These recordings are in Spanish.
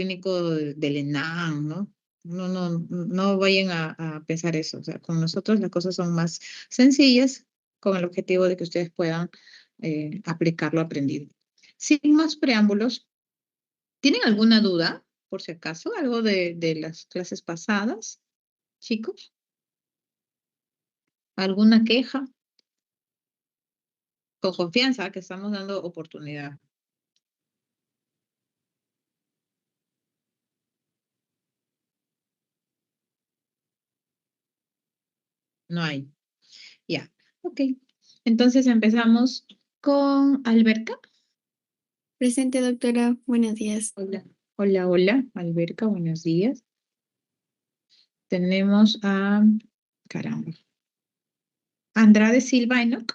clínico del ENAM, ¿no? No vayan a pensar eso. O sea, con nosotros las cosas son más sencillas con el objetivo de que ustedes puedan aplicar lo aprendido. Sin más preámbulos, ¿tienen alguna duda, por si acaso, algo de las clases pasadas, chicos? ¿Alguna queja? Con confianza, que estamos dando oportunidad. No hay. Ya. Ok. Entonces empezamos con Alberca. Presente, doctora. Buenos días. Hola. Hola, hola, Alberca, buenos días. Tenemos a, caramba, Andrade Silva Enoch.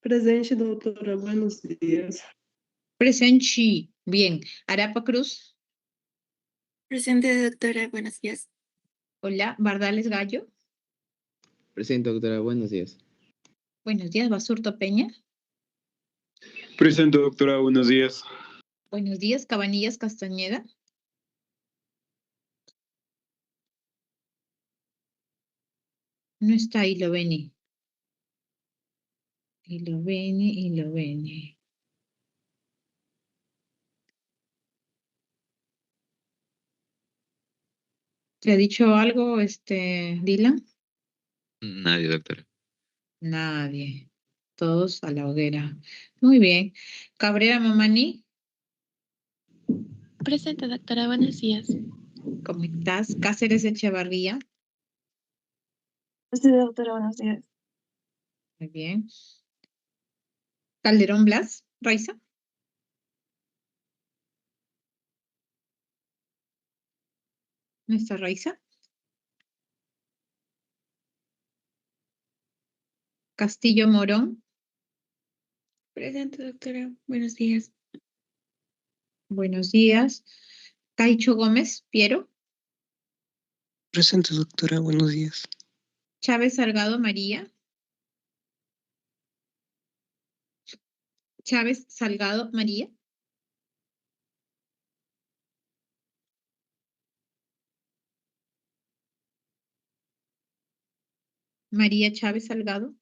Presente, doutora. Buenos dias. Presente. Bien. Arapa Cruz. Presente, doctora. Buenos días. Hola. Bardales Gallo. Presente, doctora. Buenos días. Buenos días. Basurto Peña. Presente, doctora. Buenos días. Buenos días. Cabanillas Castañeda. No está Iloveni. Iloveni. ¿Te ha dicho algo, Dylan? Nadie, doctora. Nadie. Todos a la hoguera. Muy bien. Cabrera Mamani, Presente, doctora. Buenos días. ¿cómo estás? Cáceres Echevarría. Presente, doctora. Buenos días. Muy bien. Calderón Blas, Raiza. ¿No está Raiza? Castillo Morón. Presente, doctora. Buenos días. Buenos días. Caicho Gómez, Piero. Presente, doctora. Buenos días. Chávez Salgado María. Chávez Salgado María. María Chávez Salgado.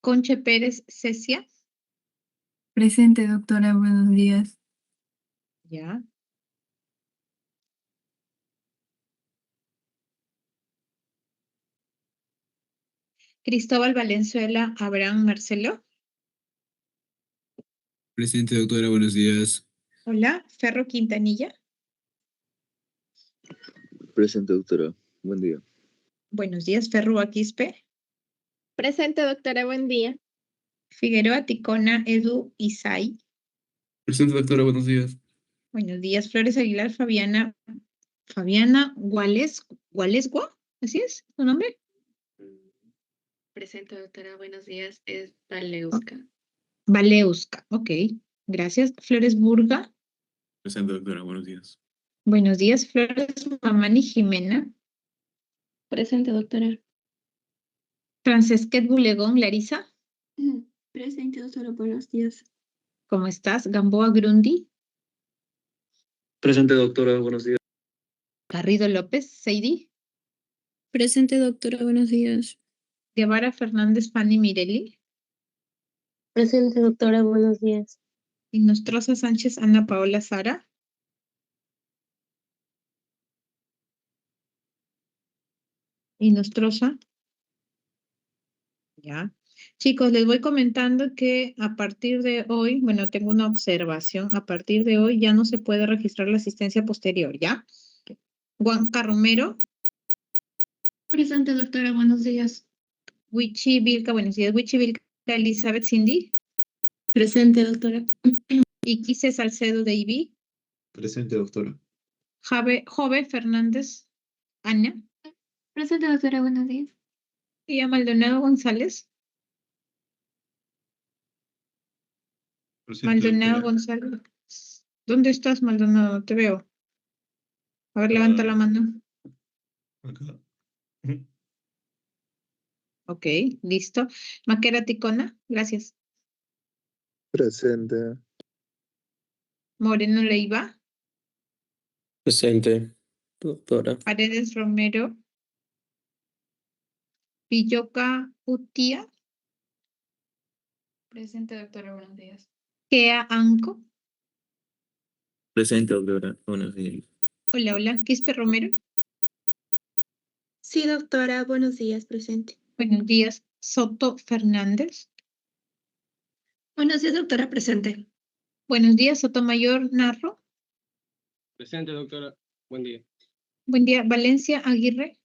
Conche Pérez Cecia. Presente, doctora. Buenos días. Ya. Cristóbal Valenzuela Abraham Marcelo. Presente, doctora, buenos días. Hola. Ferro Quintanilla. Presente, doctora. Buen día. Buenos días. Ferro Aquispe. Presente, doctora. Buen día. Figueroa Ticona Edu Isai. Presente, doctora, buenos días. Buenos días. Flores Aguilar Fabiana Gualesgua. ¿Así es su nombre? Presente, doctora. Buenos días. Es Valeuska. Valeuska. Ok. Gracias. Flores Burga. Presente, doctora, buenos días. Buenos días. Flores Mamani Jimena. Presente, doctora. Francesquet Bulegón Larisa. Presente, doctora. Buenos días. ¿Cómo estás? Gamboa Grundi. Presente, doctora. Buenos días. Garrido López Seidi. Presente, doctora. Buenos días. Guevara Fernández Pani Mireli. Presente, doctora. Buenos días. Inostroza Sánchez Ana Paola Sara. Inostroza. Ya. Chicos, les voy comentando que a partir de hoy, bueno, tengo una observación, a partir de hoy ya no se puede registrar la asistencia posterior, ¿ya? Juanca Romero. Presente, doctora. Buenos días. Wichi Vilca, buenos días. Wichi Vilca Elizabeth Cindy. Presente, doctora. Iquique Salcedo de Ibi. Presente, doctora. Jove Fernández Ana. Presente, doctora. Buenos días. Y a Maldonado González. Presente, Maldonado doctora. González. ¿Dónde estás, Maldonado? No te veo. A ver, levanta la mano. Acá. Ok, listo. Maquera Ticona, gracias. Presente. Moreno Leiva, Presente, doctora. Paredes Romero, Villoca Utia, Presente, doctora. Buenos días. Kea Anco, Presente, doctora. Buenos días. hola, hola, Quispe Romero, Sí, doctora. Buenos días. Presente. buenos días, Soto Fernández, Buenos días, doctora. Presente. buenos días, Sotomayor Narro, Presente, doctora. Buen día. buen día, Valencia Aguirre,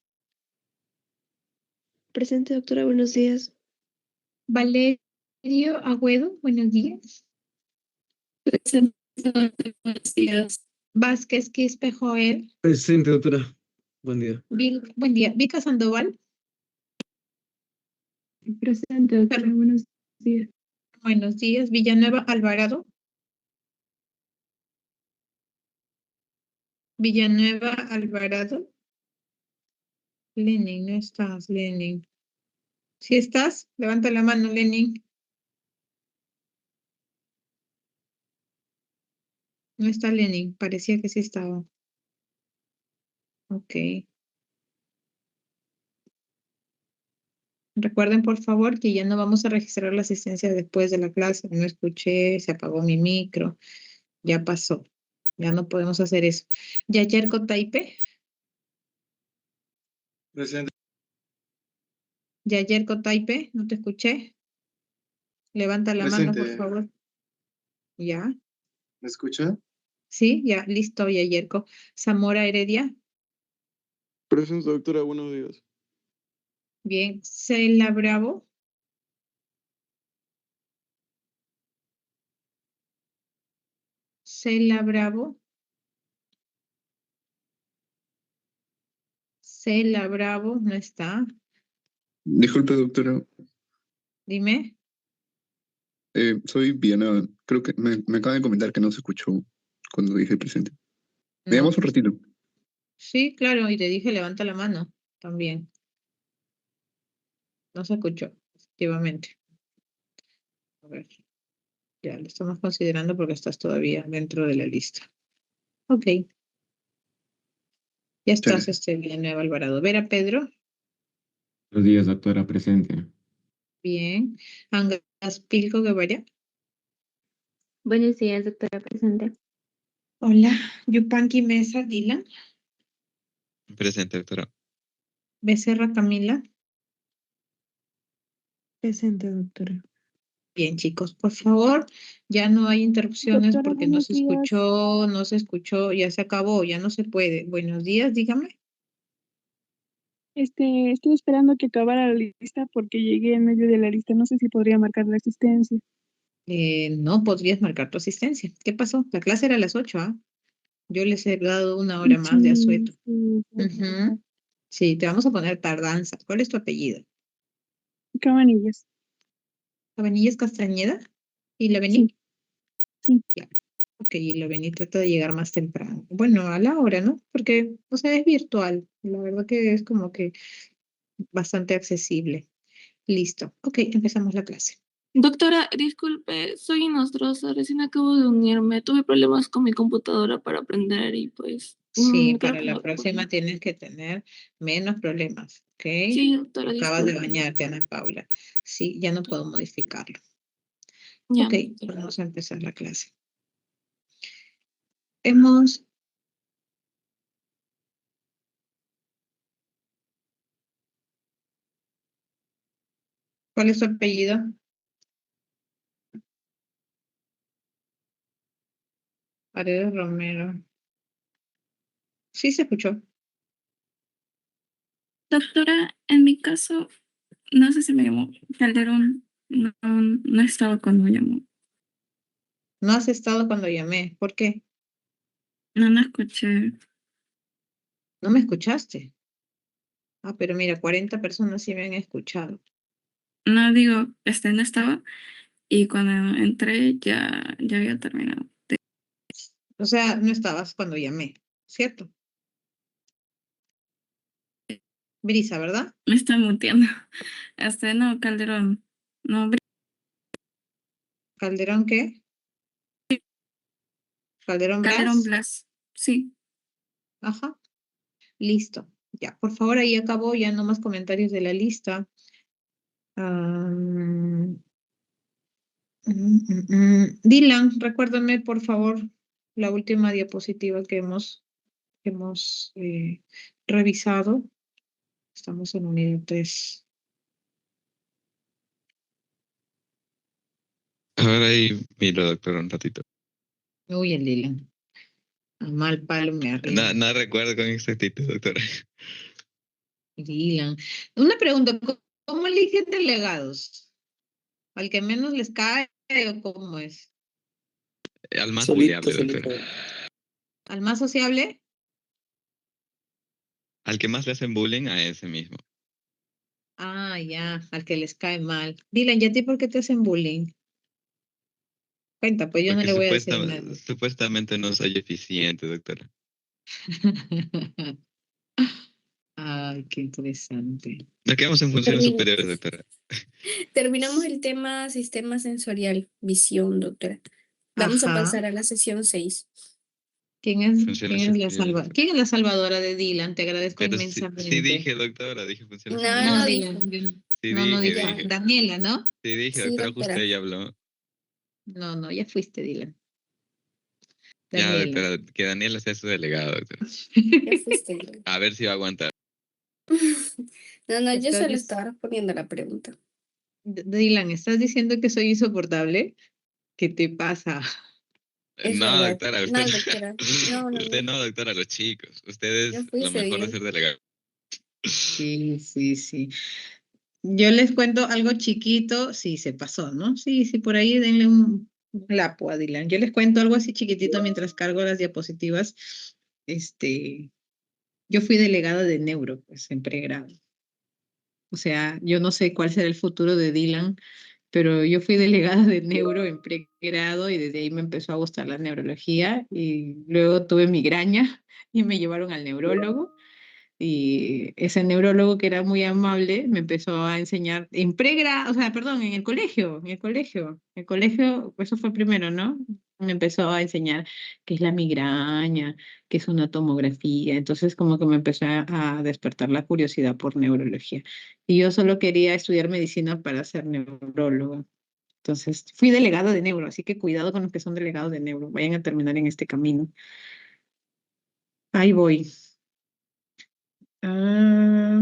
Presente, doctora. Buenos días. Valerio Agüedo, buenos días, Presente, doctora. Buenos días. Vázquez Quispe Joel, Presente, doctora. Buen día. Buen día, Vica Sandoval, Presente, doctora. Buenos días. buenos días, Villanueva Alvarado, Villanueva Alvarado, Lenin, no estás, Lenin. Si estás, levanta la mano, Lenin. No está Lenin, parecía que sí estaba. Ok. Recuerden, por favor, que ya no vamos a registrar la asistencia después de la clase. No escuché, se apagó mi micro. Ya pasó. Ya no podemos hacer eso. Yayerko Taipe. Presente. Yayerko Taipe, no te escuché. Levanta la mano, por Presente. favor. Ya. ¿Me escucha? Sí, ya, listo, Yayerko. Zamora Heredia. Presente, doctora. Buenos días. Bien. Cela Bravo. Cela Bravo. Cela Bravo, no está. Disculpe, doctora. Dime. Soy Viana. Creo que me acaban de comentar que no se escuchó cuando dije presente. Me No. llamas un ratito. Sí, claro, y te dije levanta la mano también. No se escuchó, efectivamente. A ver, ya lo estamos considerando porque estás todavía dentro de la lista. Ok, ya estás, Chévere. Villanueva Alvarado. Vera Pedro, Buenos días, doctora. Presente. bien. Angas Pilco Guevara. Buenos días, doctora. Presente. Hola, Yupanqui Mesa Dylan. Presente, doctora. Becerra Camila. Presente, doctora. Bien, chicos, por favor, ya no hay interrupciones Doctora, porque no buenos se días. escuchó, ya se acabó, ya no se puede. Buenos días, dígame. Estuve esperando que acabara la lista porque llegué en medio de la lista. No sé si podría marcar la asistencia. No podrías marcar tu asistencia. ¿Qué pasó? La clase era a las 8, ¿ah? Yo les he dado una hora más de Sí, asueto. sí, Ujú. Sí, te vamos a poner tardanza. ¿Cuál es tu apellido? Cabanillas. ¿Cabanillas Castañeda? ¿Y la Sí, vení? sí. Ya. Ok, y la vení trata de llegar más temprano. Bueno, a la hora, ¿no? Porque, o sea, es virtual. La verdad que es como que bastante accesible. Listo. Ok, empezamos la clase. Doctora, disculpe, soy Inostrosa, recién acabo de unirme. Tuve problemas con mi computadora para aprender y pues Sí, creo para que la no. próxima tienes que tener menos problemas, ¿ok? Sí, doctora, Acabas de disculpe. bañarte, Ana Paula. Sí, ya no puedo modificarlo. Ya, Ok, doctora. vamos a empezar la clase. Hemos ¿Cuál es su apellido? Paredes Romero. Sí, se escuchó. Doctora, en mi caso, no sé si me llamó Calderón. No, no estaba cuando me llamó. No has estado cuando llamé. ¿Por qué? No, no escuché. ¿No me escuchaste? Ah, pero mira, 40 personas sí me han escuchado. No digo, no estaba. Y cuando entré ya había terminado. O sea, no estabas cuando llamé, ¿cierto? Brisa, ¿verdad? Me está muteando. No, Calderón. No, ¿Calderón qué? ¿Calderón Calderón Blas? Blas. Sí. Ajá, listo. Ya, por favor, ahí acabó, ya no más comentarios de la lista. Dylan, recuérdame, por favor, la última diapositiva que hemos revisado. Estamos en unidad 3. Ahora ahí miro, doctora, un ratito. Uy, el Dylan. A mal palo me arriba. No recuerdo con exactitud, doctora. Dylan. Una pregunta, ¿cómo eligen delegados? ¿Al que menos les cae o cómo es? Al más Solito, buleable, solito. doctora. ¿Al más sociable? Al que más le hacen bullying, a ese mismo. Ah, ya, al que les cae mal. Dylan, ¿y a ti por qué te hacen bullying? Cuenta, pues yo no Porque le voy a decir nada. supuestamente no soy eficiente, doctora. Ay, qué interesante. Nos quedamos en funciones Termin- superiores, doctora. Terminamos el tema sistema sensorial, visión, doctora. Vamos a Ajá. pasar a la sesión 6. ¿Quién es Funciones la superiores. ¿Quién es la salvadora de Dylan? Te agradezco Pero inmensamente. sí dije, doctora, dije funciones No, superiores. No, no Dylan, dijo. Sí no dije, dijo. dije. Daniela, ¿no? Sí dije, Sí, doctora, doctora. justo ella habló. No, ya fuiste, Dylan. Ya, Daniela. doctora, que Daniela sea su delegado, doctora. Ya fuiste. A ver si va a aguantar. No, yo solo Entonces- estaba respondiendo a la pregunta. Dylan, ¿estás diciendo que soy insoportable? ¿Qué te pasa? Es No, verdad. doctora, No, usted doctora. No. usted no, doctora, los chicos. Usted Yo es fui lo ese mejor de día. ser delegado. Sí. Yo les cuento algo chiquito, sí, se pasó, ¿no? Sí, por ahí denle un lapo a Dylan. Yo les cuento algo así chiquitito mientras cargo las diapositivas. Yo fui delegada de neuro, pues, en pregrado. O sea, yo no sé cuál será el futuro de Dylan, pero yo fui delegada de neuro en pregrado y desde ahí me empezó a gustar la neurología y luego tuve migraña y me llevaron al neurólogo. Y ese neurólogo que era muy amable me empezó a enseñar en pregrado, o sea, perdón, en el colegio, eso fue primero, ¿no? Me empezó a enseñar qué es la migraña, qué es una tomografía. Entonces como que me empezó a despertar la curiosidad por neurología. Y yo solo quería estudiar medicina para ser neuróloga. Entonces fui delegada de neuro, así que cuidado con los que son delegados de neuro, vayan a terminar en este camino. Ahí voy. Ah,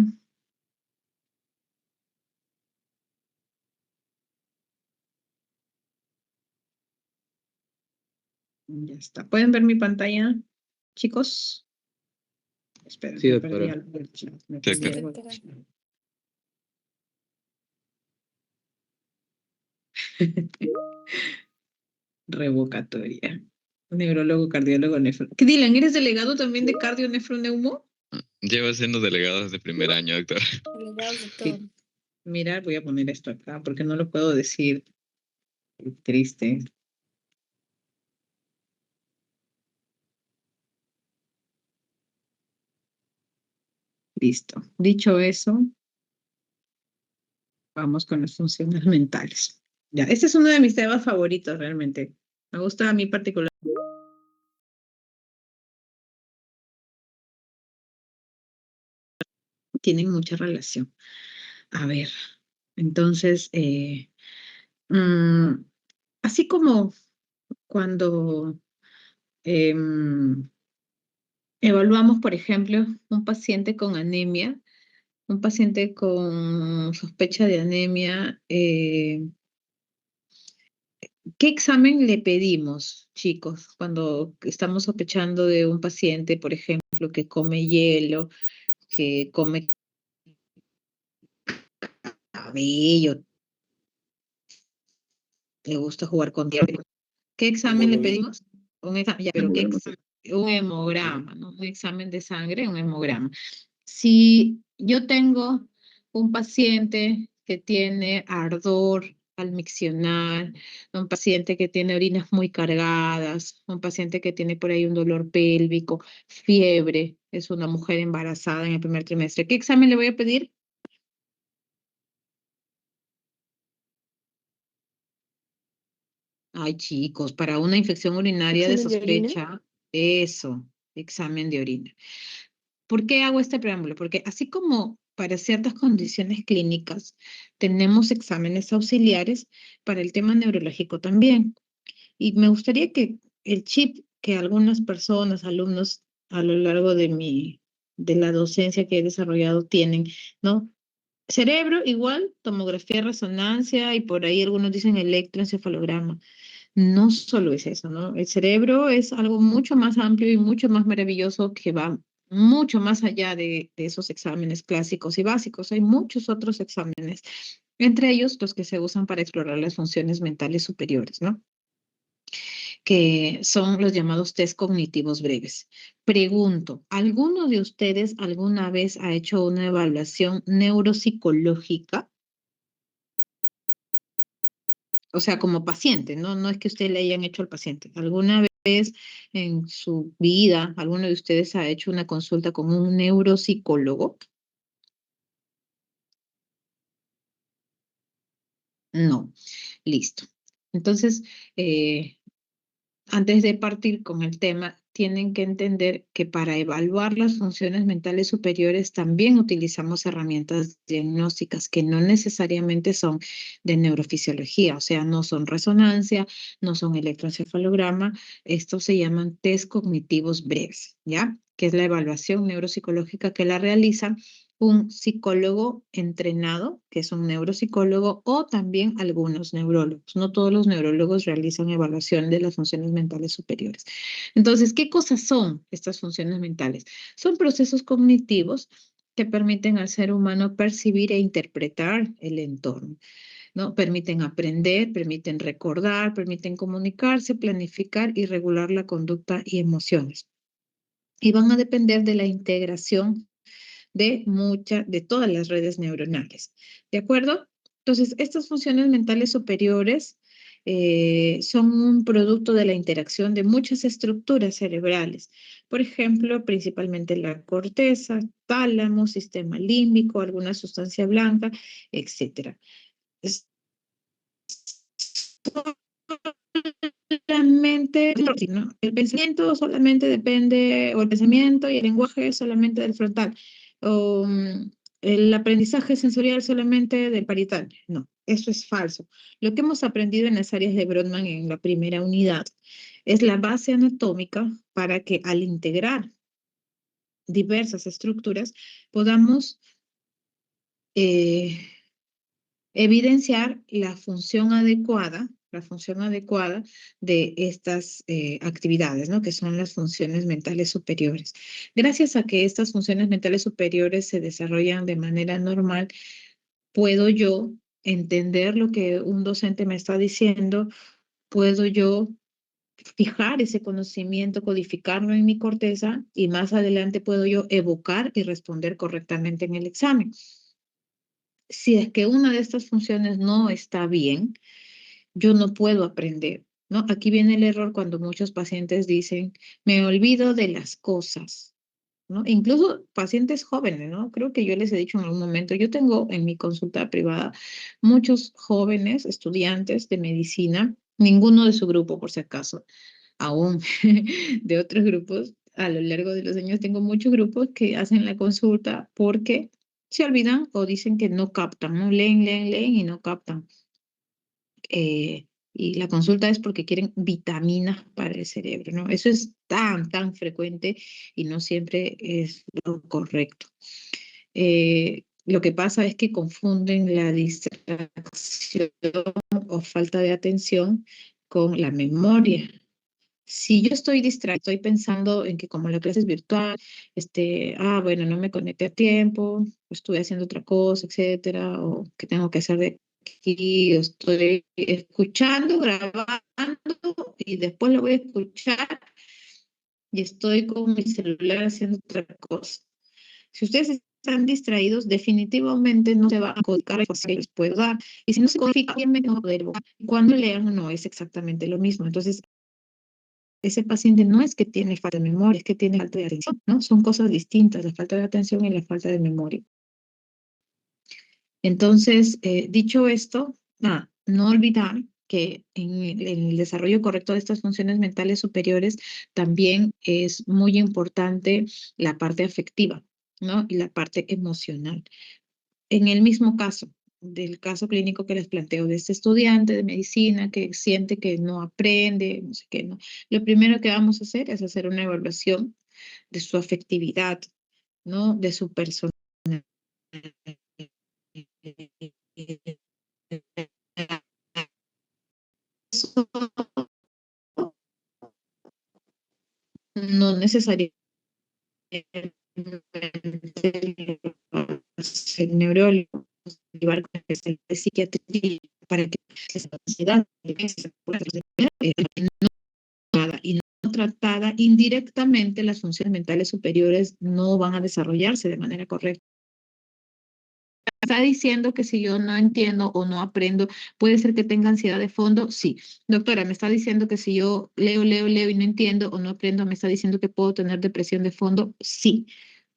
ya está. ¿Pueden ver mi pantalla, chicos? Esperen, Sí, me perdí doctora. algo del chat. Me Sí, perdí doctora. algo del chat. Revocatoria. Neurólogo, cardiólogo, nefro. ¿Qué, Dylan, eres delegado también de cardio, nefro, neumo? Llevo siendo delegado desde primer año, doctora. Delegados de ¿Qué? todo. Mira, voy a poner esto acá porque no lo puedo decir. Qué triste. Listo. Dicho eso, vamos con las funciones mentales. Ya, este es uno de mis temas favoritos realmente. Me gusta a mí particularmente. Tienen mucha relación. A ver, entonces, así como cuando evaluamos, por ejemplo, un paciente con anemia, un paciente con sospecha de anemia, ¿qué examen le pedimos, chicos, cuando estamos sospechando de un paciente, por ejemplo, que come hielo, que come cabello, le gusta jugar con tierra? ¿Qué examen le pedimos? Un examen, ya, pero ¿qué examen? Un hemograma, ¿no? Un examen de sangre, un hemograma. Si yo tengo un paciente que tiene ardor al miccionar, un paciente que tiene orinas muy cargadas, un paciente que tiene por ahí un dolor pélvico, fiebre, es una mujer embarazada en el primer trimestre, ¿qué examen le voy a pedir? Ay, chicos, para una infección urinaria de ¿Examen de orina? sospecha, eso, examen de orina. ¿Por qué hago este preámbulo? Porque así como para ciertas condiciones clínicas tenemos exámenes auxiliares, para el tema neurológico también. Y me gustaría que el chip que algunas personas, alumnos, a lo largo de la docencia que he desarrollado tienen, ¿no? Cerebro igual, tomografía, resonancia y por ahí algunos dicen electroencefalograma. No solo es eso, ¿no? El cerebro es algo mucho más amplio y mucho más maravilloso que va mucho más allá de esos exámenes clásicos y básicos. Hay muchos otros exámenes, entre ellos los que se usan para explorar las funciones mentales superiores, ¿no? Que son los llamados test cognitivos breves. Pregunto, ¿alguno de ustedes alguna vez ha hecho una evaluación neuropsicológica? O sea, como paciente, ¿no? No es que usted le hayan hecho al paciente. ¿Alguna vez en su vida, alguno de ustedes ha hecho una consulta con un neuropsicólogo? No. Listo. Entonces, antes de partir con el tema, tienen que entender que para evaluar las funciones mentales superiores también utilizamos herramientas diagnósticas que no necesariamente son de neurofisiología, o sea, no son resonancia, no son electroencefalograma, estos se llaman test cognitivos breves, ¿ya? Que es la evaluación neuropsicológica que la realiza un psicólogo entrenado, que es un neuropsicólogo, o también algunos neurólogos. No todos los neurólogos realizan evaluación de las funciones mentales superiores. Entonces, ¿qué cosas son estas funciones mentales? Son procesos cognitivos que permiten al ser humano percibir e interpretar el entorno, ¿no? Permiten aprender, permiten recordar, permiten comunicarse, planificar y regular la conducta y emociones. Y van a depender de la integración de todas las redes neuronales. ¿De acuerdo? Entonces, estas funciones mentales superiores son un producto de la interacción de muchas estructuras cerebrales. Por ejemplo, principalmente la corteza, tálamo, sistema límbico, alguna sustancia blanca, etc. Solamente, ¿no? El pensamiento solamente depende, o el pensamiento y el lenguaje solamente del frontal, o el aprendizaje sensorial solamente del parietal. No, eso es falso. Lo que hemos aprendido en las áreas de Brodmann en la primera unidad es la base anatómica para que al integrar diversas estructuras podamos evidenciar la función adecuada de estas actividades, ¿no? Que son las funciones mentales superiores. Gracias a que estas funciones mentales superiores se desarrollan de manera normal, puedo yo entender lo que un docente me está diciendo, puedo yo fijar ese conocimiento, codificarlo en mi corteza y más adelante puedo yo evocar y responder correctamente en el examen. Si es que una de estas funciones no está bien, yo no puedo aprender, ¿no? Aquí viene el error cuando muchos pacientes dicen, me olvido de las cosas, ¿no? Incluso pacientes jóvenes, ¿no? Creo que yo les he dicho en algún momento, yo tengo en mi consulta privada muchos jóvenes estudiantes de medicina, ninguno de su grupo, por si acaso, aún de otros grupos. A lo largo de los años tengo muchos grupos que hacen la consulta porque se olvidan o dicen que no captan, ¿no? Leen y no captan. Y la consulta es porque quieren vitaminas para el cerebro, ¿no? Eso es tan frecuente y no siempre es lo correcto. Lo que pasa es que confunden la distracción o falta de atención con la memoria. Si yo estoy distraída, estoy pensando en que como la clase es virtual, bueno, no me conecté a tiempo, estuve haciendo otra cosa, etcétera, o que tengo que hacer de aquí, estoy escuchando, grabando y después lo voy a escuchar y estoy con mi celular haciendo otra cosa. Si ustedes están distraídos, definitivamente no se va a codificar la información que les puedo dar. Y si no se codifica, bien me tengo que poder evocar. Cuando lean, no es exactamente lo mismo. Entonces, ese paciente no es que tiene falta de memoria, es que tiene falta de atención, ¿no? Son cosas distintas, la falta de atención y la falta de memoria. Entonces, dicho esto, no olvidar que en el desarrollo correcto de estas funciones mentales superiores también es muy importante la parte afectiva, ¿no? Y la parte emocional. En el mismo caso, del caso clínico que les planteo de este estudiante de medicina que siente que no aprende, no sé qué, ¿no? Lo primero que vamos a hacer es hacer una evaluación de su afectividad, ¿no? De su personalidad. Eso no necesariamente el neurólogo llevar con el de psiquiatría para que esa ansiedad y no tratada indirectamente, las funciones mentales superiores no van a desarrollarse de manera correcta. Está diciendo que si yo no entiendo o no aprendo, puede ser que tenga ansiedad de fondo. Sí. Doctora, me está diciendo que si yo leo y no entiendo o no aprendo, me está diciendo que puedo tener depresión de fondo. Sí,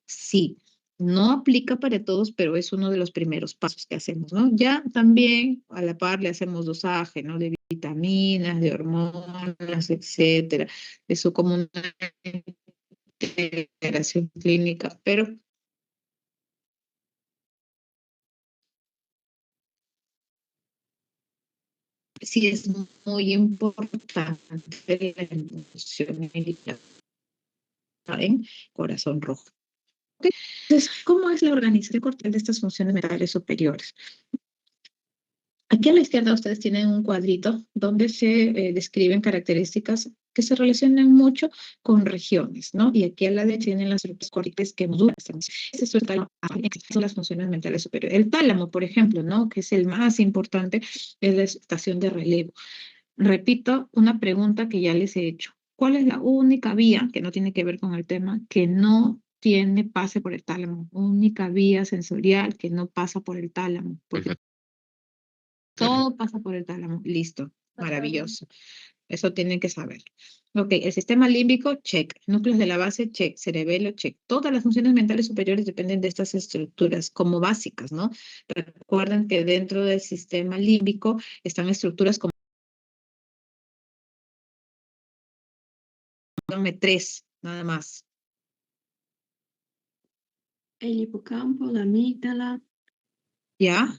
sí. No aplica para todos, pero es uno de los primeros pasos que hacemos, ¿no? Ya también a la par le hacemos dosaje, ¿no? De vitaminas, de hormonas, etcétera. Eso como una integración clínica, pero sí es muy importante la emoción médica en corazón rojo. ¿Okay? Entonces, ¿cómo es la organización corporal de estas funciones mentales superiores? Aquí a la izquierda ustedes tienen un cuadrito donde se describen características que se relacionan mucho con regiones, ¿no? Y aquí a la derecha tienen las estructuras corticales que modulan son las funciones mentales superiores. El tálamo, por ejemplo, ¿no? Que es el más importante, es la estación de relevo. Repito una pregunta que ya les he hecho. ¿Cuál es la única vía, que no tiene que ver con el tema, que no tiene pase por el tálamo? Única vía sensorial que no pasa por el tálamo. Porque todo pasa por el tálamo. Listo. Maravilloso. Eso tienen que saber. Ok, el sistema límbico, check. Núcleos de la base, check. Cerebelo, check. Todas las funciones mentales superiores dependen de estas estructuras como básicas, ¿no? Recuerden que dentro del sistema límbico están estructuras como Dame 3, nada más. El hipocampo, la amígdala. ¿Ya?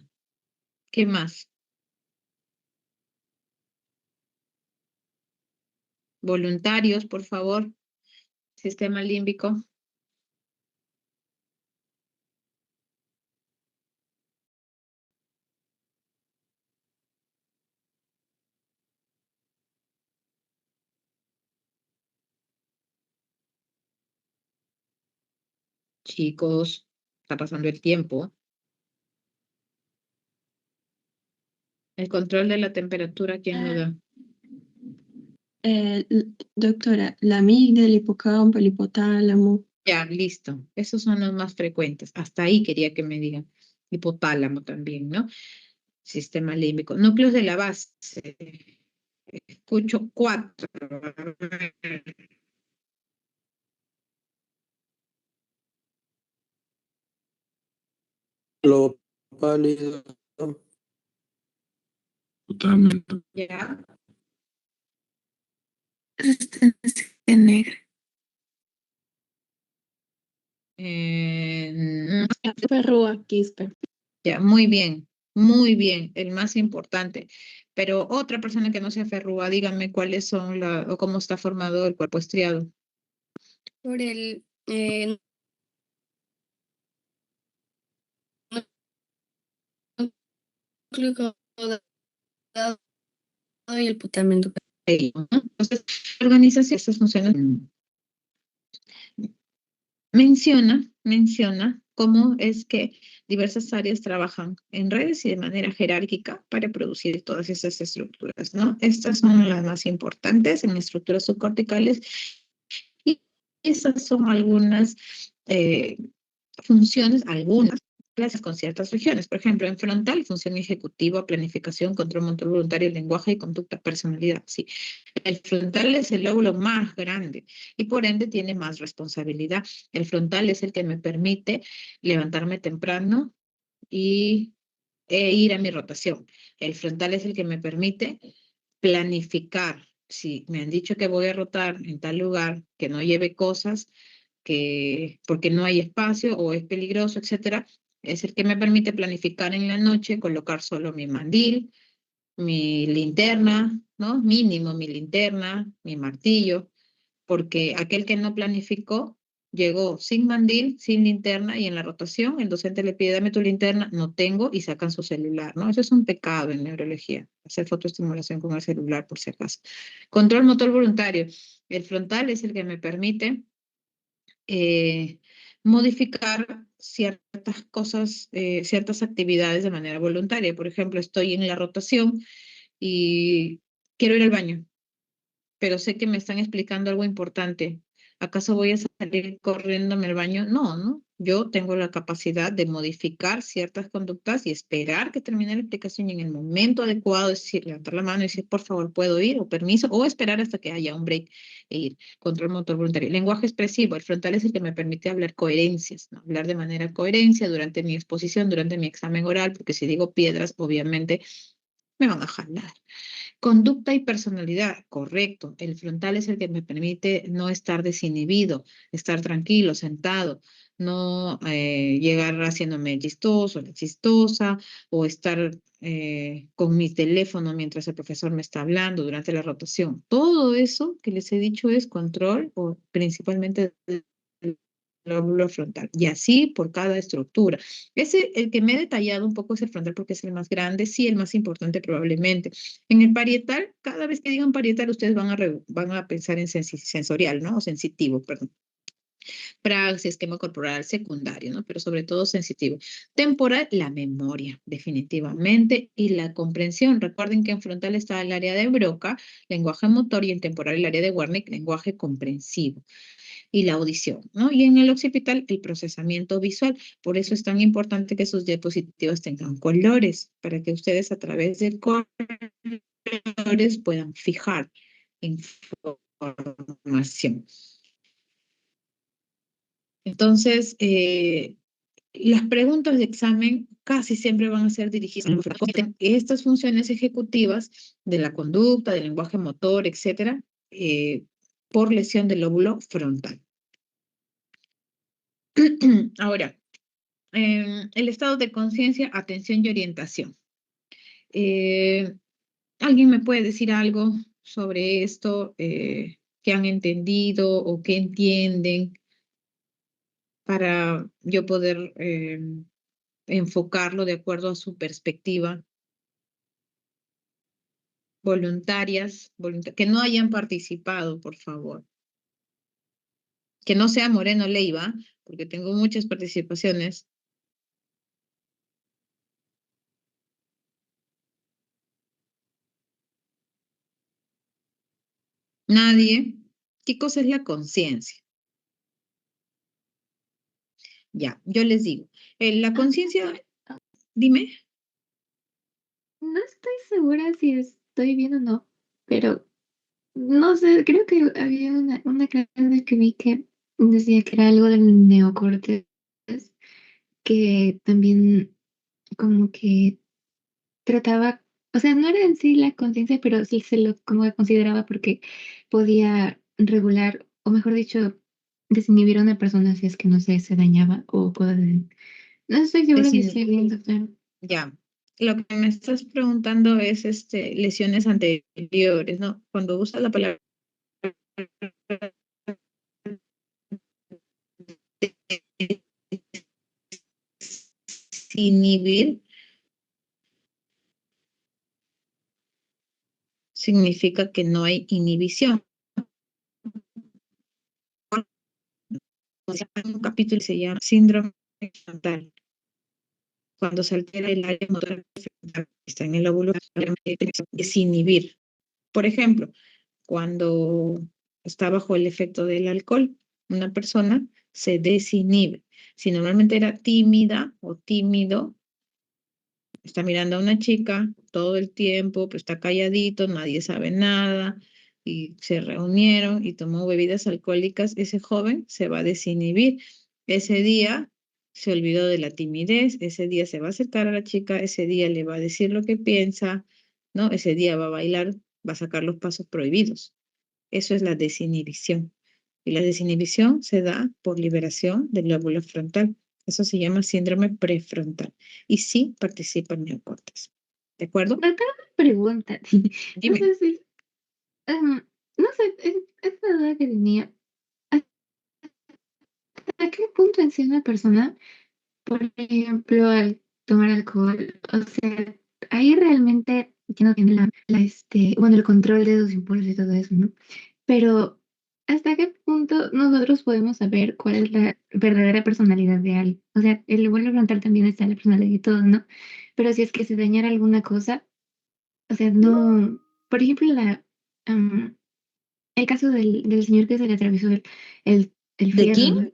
¿Qué más? Voluntarios, por favor. Sistema límbico. Chicos, está pasando el tiempo. El control de la temperatura, ¿quién lo da? Doctora, la amígdala, el hipocampo, el hipotálamo. Ya, listo. Esos son los más frecuentes. Hasta ahí quería que me digan. Hipotálamo también, ¿no? Sistema límbico. Núcleos de la base. Escucho 4. Lo pálido. Totalmente. Ya. Resistencia negra. Ferrúa, quispe. Ya, muy bien, muy bien, el más importante. Pero otra persona que no sea ferrúa, díganme cuáles son o cómo está formado el cuerpo estriado. Por el núcleo caudado y el putamen. Entonces, la organización de estas funciones menciona cómo es que diversas áreas trabajan en redes y de manera jerárquica para producir todas esas estructuras, ¿no? Estas son las más importantes en estructuras subcorticales y esas son algunas funciones, algunas clases con ciertas regiones. Por ejemplo, en frontal, función ejecutiva, planificación, control motor voluntario, lenguaje y conducta, personalidad. Sí, el frontal es el lóbulo más grande y por ende tiene más responsabilidad. El frontal es el que me permite levantarme temprano y e ir a mi rotación. El frontal es el que me permite planificar. Si me han dicho que voy a rotar en tal lugar, que no lleve cosas, que porque no hay espacio o es peligroso, etcétera, es el que me permite planificar en la noche, colocar solo mi mandil, mi linterna, ¿no? Mínimo mi linterna, mi martillo, porque aquel que no planificó llegó sin mandil, sin linterna y en la rotación el docente le pide, dame tu linterna, no tengo y sacan su celular, ¿no? Eso es un pecado en neurología, hacer fotoestimulación con el celular por si acaso. Control motor voluntario. El frontal es el que me permite modificar ciertas cosas, ciertas actividades de manera voluntaria. Por ejemplo, estoy en la rotación y quiero ir al baño, pero sé que me están explicando algo importante. ¿Acaso voy a salir corriéndome al baño? No, ¿no? Yo tengo la capacidad de modificar ciertas conductas y esperar que termine la explicación y en el momento adecuado decir, levantar la mano y decir, por favor, puedo ir, o permiso, o esperar hasta que haya un break e ir. Control motor voluntario. Lenguaje expresivo. El frontal es el que me permite hablar coherencias, ¿no? Hablar de manera coherencia durante mi exposición, durante mi examen oral, porque si digo piedras, obviamente me van a jalar. Conducta y personalidad, correcto. El frontal es el que me permite no estar desinhibido, estar tranquilo, sentado, no llegar haciéndome chistoso, la chistosa, o estar con mi teléfono mientras el profesor me está hablando durante la rotación. Todo eso que les he dicho es control, o principalmente del lóbulo frontal, y así por cada estructura. El que me he detallado un poco es el frontal porque es el más grande, sí, el más importante probablemente. En el parietal, cada vez que digan parietal, ustedes van a pensar en sensorial, ¿no? O sensitivo, perdón. Praxis, esquema corporal, secundario, ¿no? Pero sobre todo sensitivo. Temporal, la memoria, definitivamente, y la comprensión. Recuerden que en frontal está el área de Broca, lenguaje motor, y en temporal el área de Wernicke, lenguaje comprensivo. Y la audición, ¿no? Y en el occipital, el procesamiento visual. Por eso es tan importante que sus diapositivas tengan colores, para que ustedes a través de colores puedan fijar información. Entonces, las preguntas de examen casi siempre van a ser dirigidas a estas funciones ejecutivas de la conducta, del lenguaje motor, etcétera, por lesión del lóbulo frontal. Ahora, el estado de conciencia, atención y orientación. ¿Alguien me puede decir algo sobre esto que han entendido o que entienden para yo poder enfocarlo de acuerdo a su perspectiva? Voluntarias, que no hayan participado, por favor. Que no sea Moreno Leiva, porque tengo muchas participaciones. Nadie. ¿Qué cosa es la conciencia? Ya, yo les digo. La conciencia, dime. No estoy segura si estoy bien o no, pero no sé, creo que había una clase que vi que decía que era algo del neocortes, que también como que trataba, o sea, no era en sí la conciencia, pero sí se lo como que consideraba porque podía regular, o mejor dicho, desinhibir a una persona si es que no sé, se dañaba o cosas así. No estoy segura si estoy bien, doctor. Ya. Lo que me estás preguntando es lesiones anteriores, ¿no? Cuando usas la palabra inhibir, significa que no hay inhibición. Un capítulo se llama síndrome frontal. Cuando se altera el área motora frontal, está en el lóbulo, es inhibir. Por ejemplo, cuando está bajo el efecto del alcohol, una persona se desinhibe. Si normalmente era tímida o tímido, está mirando a una chica todo el tiempo, pero está calladito, nadie sabe nada, y se reunieron y tomó bebidas alcohólicas, ese joven se va a desinhibir. Ese día se olvidó de la timidez, ese día se va a acercar a la chica, ese día le va a decir lo que piensa, ¿no? Ese día va a bailar, va a sacar los pasos prohibidos. Eso es la desinhibición. Y la desinhibición se da por liberación del lóbulo frontal. Eso se llama síndrome prefrontal. Y sí participa en neocortes. ¿De acuerdo? Doctora, una pregunta. No Dime. sé si, no sé, es la duda que tenía. ¿A qué punto en sí una persona, por ejemplo, al tomar alcohol, o sea, ahí realmente ya no tiene bueno, el control de sus impulsos y todo eso, ¿no? Pero, ¿hasta qué punto nosotros podemos saber cuál es la verdadera personalidad de alguien? O sea, el vuelo frontal también está en la personalidad y todo, ¿no? Pero si es que se dañara alguna cosa, o sea, no, por ejemplo, el caso del señor que se le atravesó el ¿De fierro, quién? ¿no?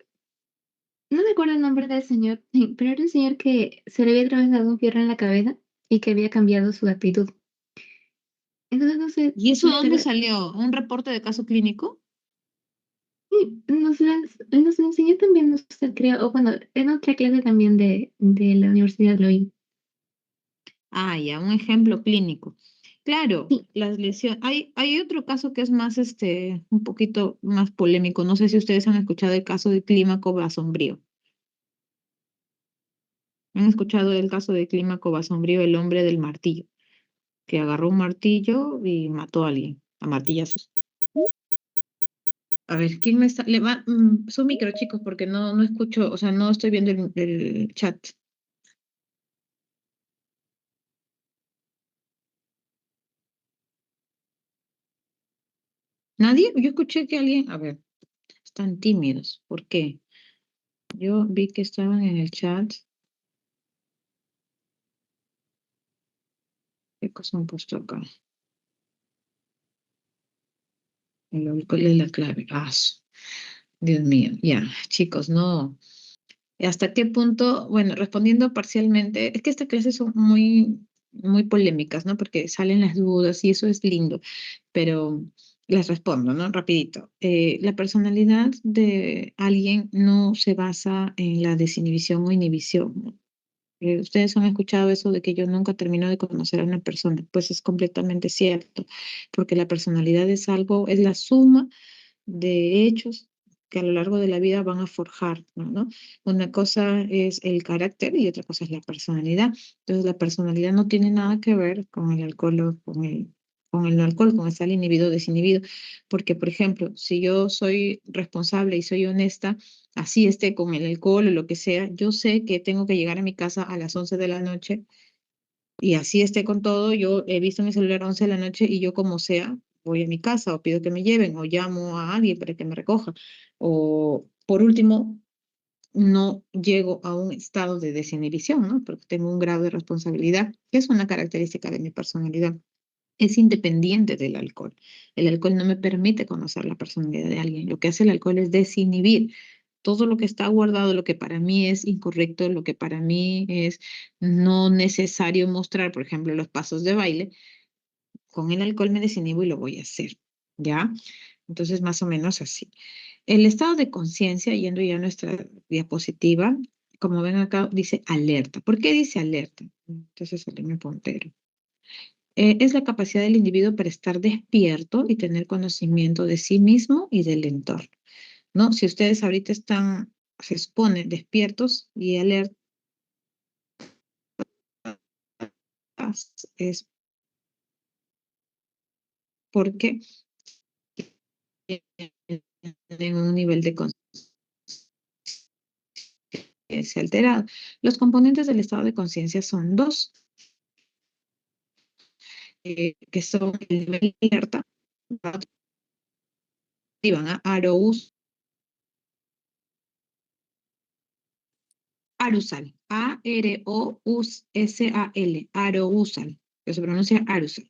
No me acuerdo el nombre del señor, sí, pero era un señor que se le había atravesado un fierro en la cabeza y que había cambiado su actitud. Entonces, no sé, ¿Y eso dónde doctora, salió? ¿Un reporte de caso clínico? sí, nos enseñó también usted, creo, o bueno, en otra clase también de la universidad lo oí. Ah, ya, un ejemplo clínico. Claro, Sí, las lesiones. Hay otro caso que es más, un poquito más polémico. No sé si ustedes han escuchado el caso de Clímaco Basombrío. ¿Han escuchado el caso de Clímaco Basombrío, el hombre del martillo, que agarró un martillo y mató a alguien a martillazos? A ver, ¿quién me está? Su micro, chicos, porque no escucho, o sea, no estoy viendo el chat. ¿Nadie? Yo escuché que alguien, a ver, están tímidos. ¿Por qué? Yo vi que estaban en el chat. ¿Qué cosa han puesto acá? ¿Cuál es la clave? Dios mío, ya, chicos, no. ¿Hasta qué punto? Bueno, respondiendo parcialmente, es que estas clases son muy polémicas, ¿no? Porque salen las dudas y eso es lindo, pero les respondo, ¿no? Rapidito. La personalidad de alguien no se basa en la desinhibición o inhibición, ¿no? Ustedes han escuchado eso de que yo nunca termino de conocer a una persona, pues es completamente cierto, porque la personalidad es algo, es la suma de hechos que a lo largo de la vida van a forjar, ¿no? Una cosa es el carácter y otra cosa es la personalidad. Entonces, la personalidad no tiene nada que ver con el alcohol o con el no alcohol, con estar inhibido o desinhibido. Porque, por ejemplo, si yo soy responsable y soy honesta, así esté con el alcohol o lo que sea, yo sé que tengo que llegar a mi casa a las 11 de la noche y así esté con todo, yo he visto mi celular a 11 de la noche y yo como sea, voy a mi casa o pido que me lleven o llamo a alguien para que me recoja. O por último, no llego a un estado de desinhibición, ¿no? Porque tengo un grado de responsabilidad, que es una característica de mi personalidad. Es independiente del alcohol. El alcohol no me permite conocer la personalidad de alguien. Lo que hace el alcohol es desinhibir todo lo que está guardado, lo que para mí es incorrecto, lo que para mí es no necesario mostrar, por ejemplo, los pasos de baile, con el alcohol me desinhibo y lo voy a hacer, ¿ya? Entonces, más o menos así. El estado de conciencia, yendo ya a nuestra diapositiva, como ven acá, dice alerta. ¿Por qué dice alerta? Entonces, sale mi puntero. Es la capacidad del individuo para estar despierto y tener conocimiento de sí mismo y del entorno, ¿no? Si ustedes ahorita se exponen despiertos y alertas, es porque en un nivel de conciencia alterado. Los componentes del estado de conciencia son dos, que son el nivel de alerta, activan a arousal, A-R-O-U-S-A-L, arousal, que se pronuncia arousal.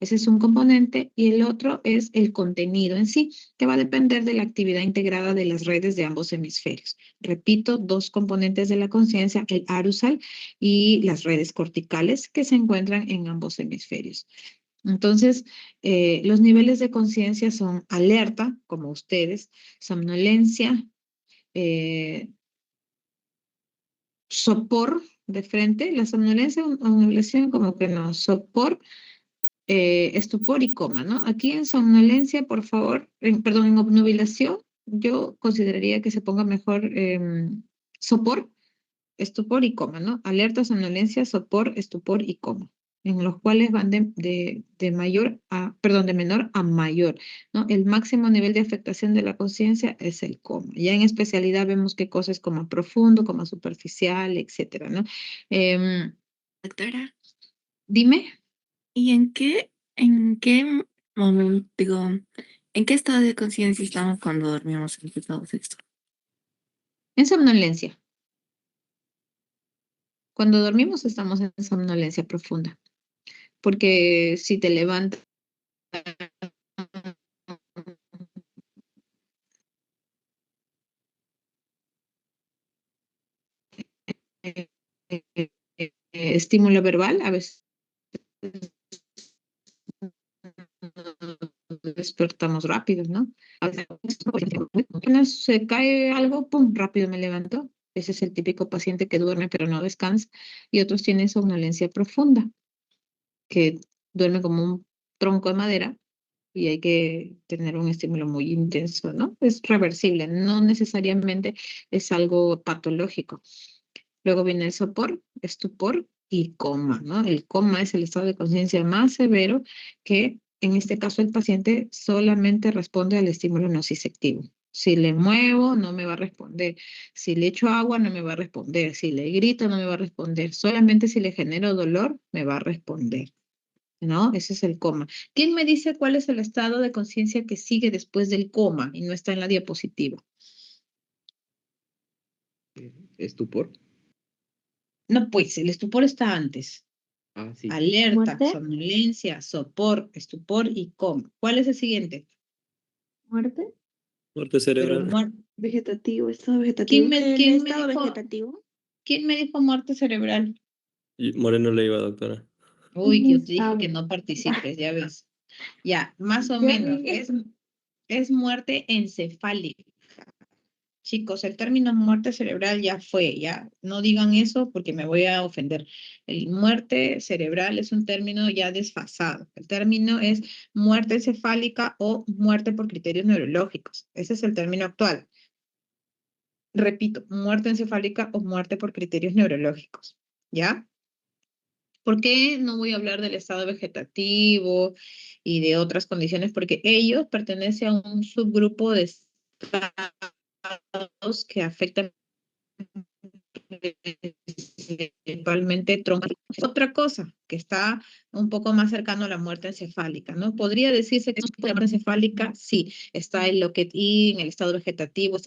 Ese es un componente y el otro es el contenido en sí, que va a depender de la actividad integrada de las redes de ambos hemisferios. Repito, dos componentes de la conciencia, el arousal y las redes corticales que se encuentran en ambos hemisferios. Entonces, los niveles de conciencia son alerta, como ustedes, somnolencia, sopor de frente, la somnolencia o obnubilación como que no, sopor, estupor y coma, ¿no? Aquí en somnolencia, por favor, perdón, en obnubilación, yo consideraría que se ponga mejor sopor, estupor y coma, ¿no? Alerta, somnolencia, sopor, estupor y coma, en los cuales van de mayor a, perdón, de menor a mayor, ¿no? El máximo nivel de afectación de la conciencia es el coma. Ya en especialidad vemos qué cosas como profundo, como superficial, etcétera, ¿no? Doctora, Dime. ¿y en qué momento, digo, en qué estado de conciencia estamos cuando dormimos en estado sexto? En somnolencia. Cuando dormimos estamos en somnolencia profunda, porque si te levantas estímulo verbal, a veces despertamos rápido, ¿no? A veces apenas se cae algo, pum, rápido me levanto. Ese es el típico paciente que duerme pero no descansa. Y otros tienen somnolencia profunda, que duerme como un tronco de madera y hay que tener un estímulo muy intenso, ¿no? Es reversible, no necesariamente es algo patológico. Luego viene el sopor, estupor y coma, ¿no? El coma es el estado de conciencia más severo que en este caso el paciente solamente responde al estímulo nociceptivo. Si le muevo, no me va a responder. Si le echo agua, no me va a responder. Si le grito, no me va a responder. Solamente si le genero dolor, me va a responder, ¿no? Ese es el coma. ¿Quién me dice cuál es el estado de conciencia que sigue después del coma y no está en la diapositiva? Estupor. No, pues el estupor está antes. Ah, sí. Alerta, ¿Muerte? somnolencia, sopor, estupor y coma. ¿Cuál es el siguiente? ¿Muerte? Muerte Pero cerebral. Vegetativo, estado vegetativo. ¿Quién me dijo muerte cerebral? Moreno le iba, doctora. Uy, No yo te dije que sabe. no participes, ya ves. Ya, más o Yo menos, dije. es muerte encefálica. Chicos, el término muerte cerebral ya fue, ya no digan eso porque me voy a ofender. El muerte cerebral es un término ya desfasado. El término es muerte encefálica o muerte por criterios neurológicos. Ese es el término actual. Repito, muerte encefálica o muerte por criterios neurológicos. ¿Ya? ¿Por qué no voy a hablar del estado vegetativo y de otras condiciones? Porque ellos pertenecen a un subgrupo de estados que afectan principalmente tronco. Otra cosa que está un poco más cercano a la muerte encefálica, ¿no? Podría decirse que es un tipo de muerte encefálica, sí, está el Lockett-E, en el estado vegetativo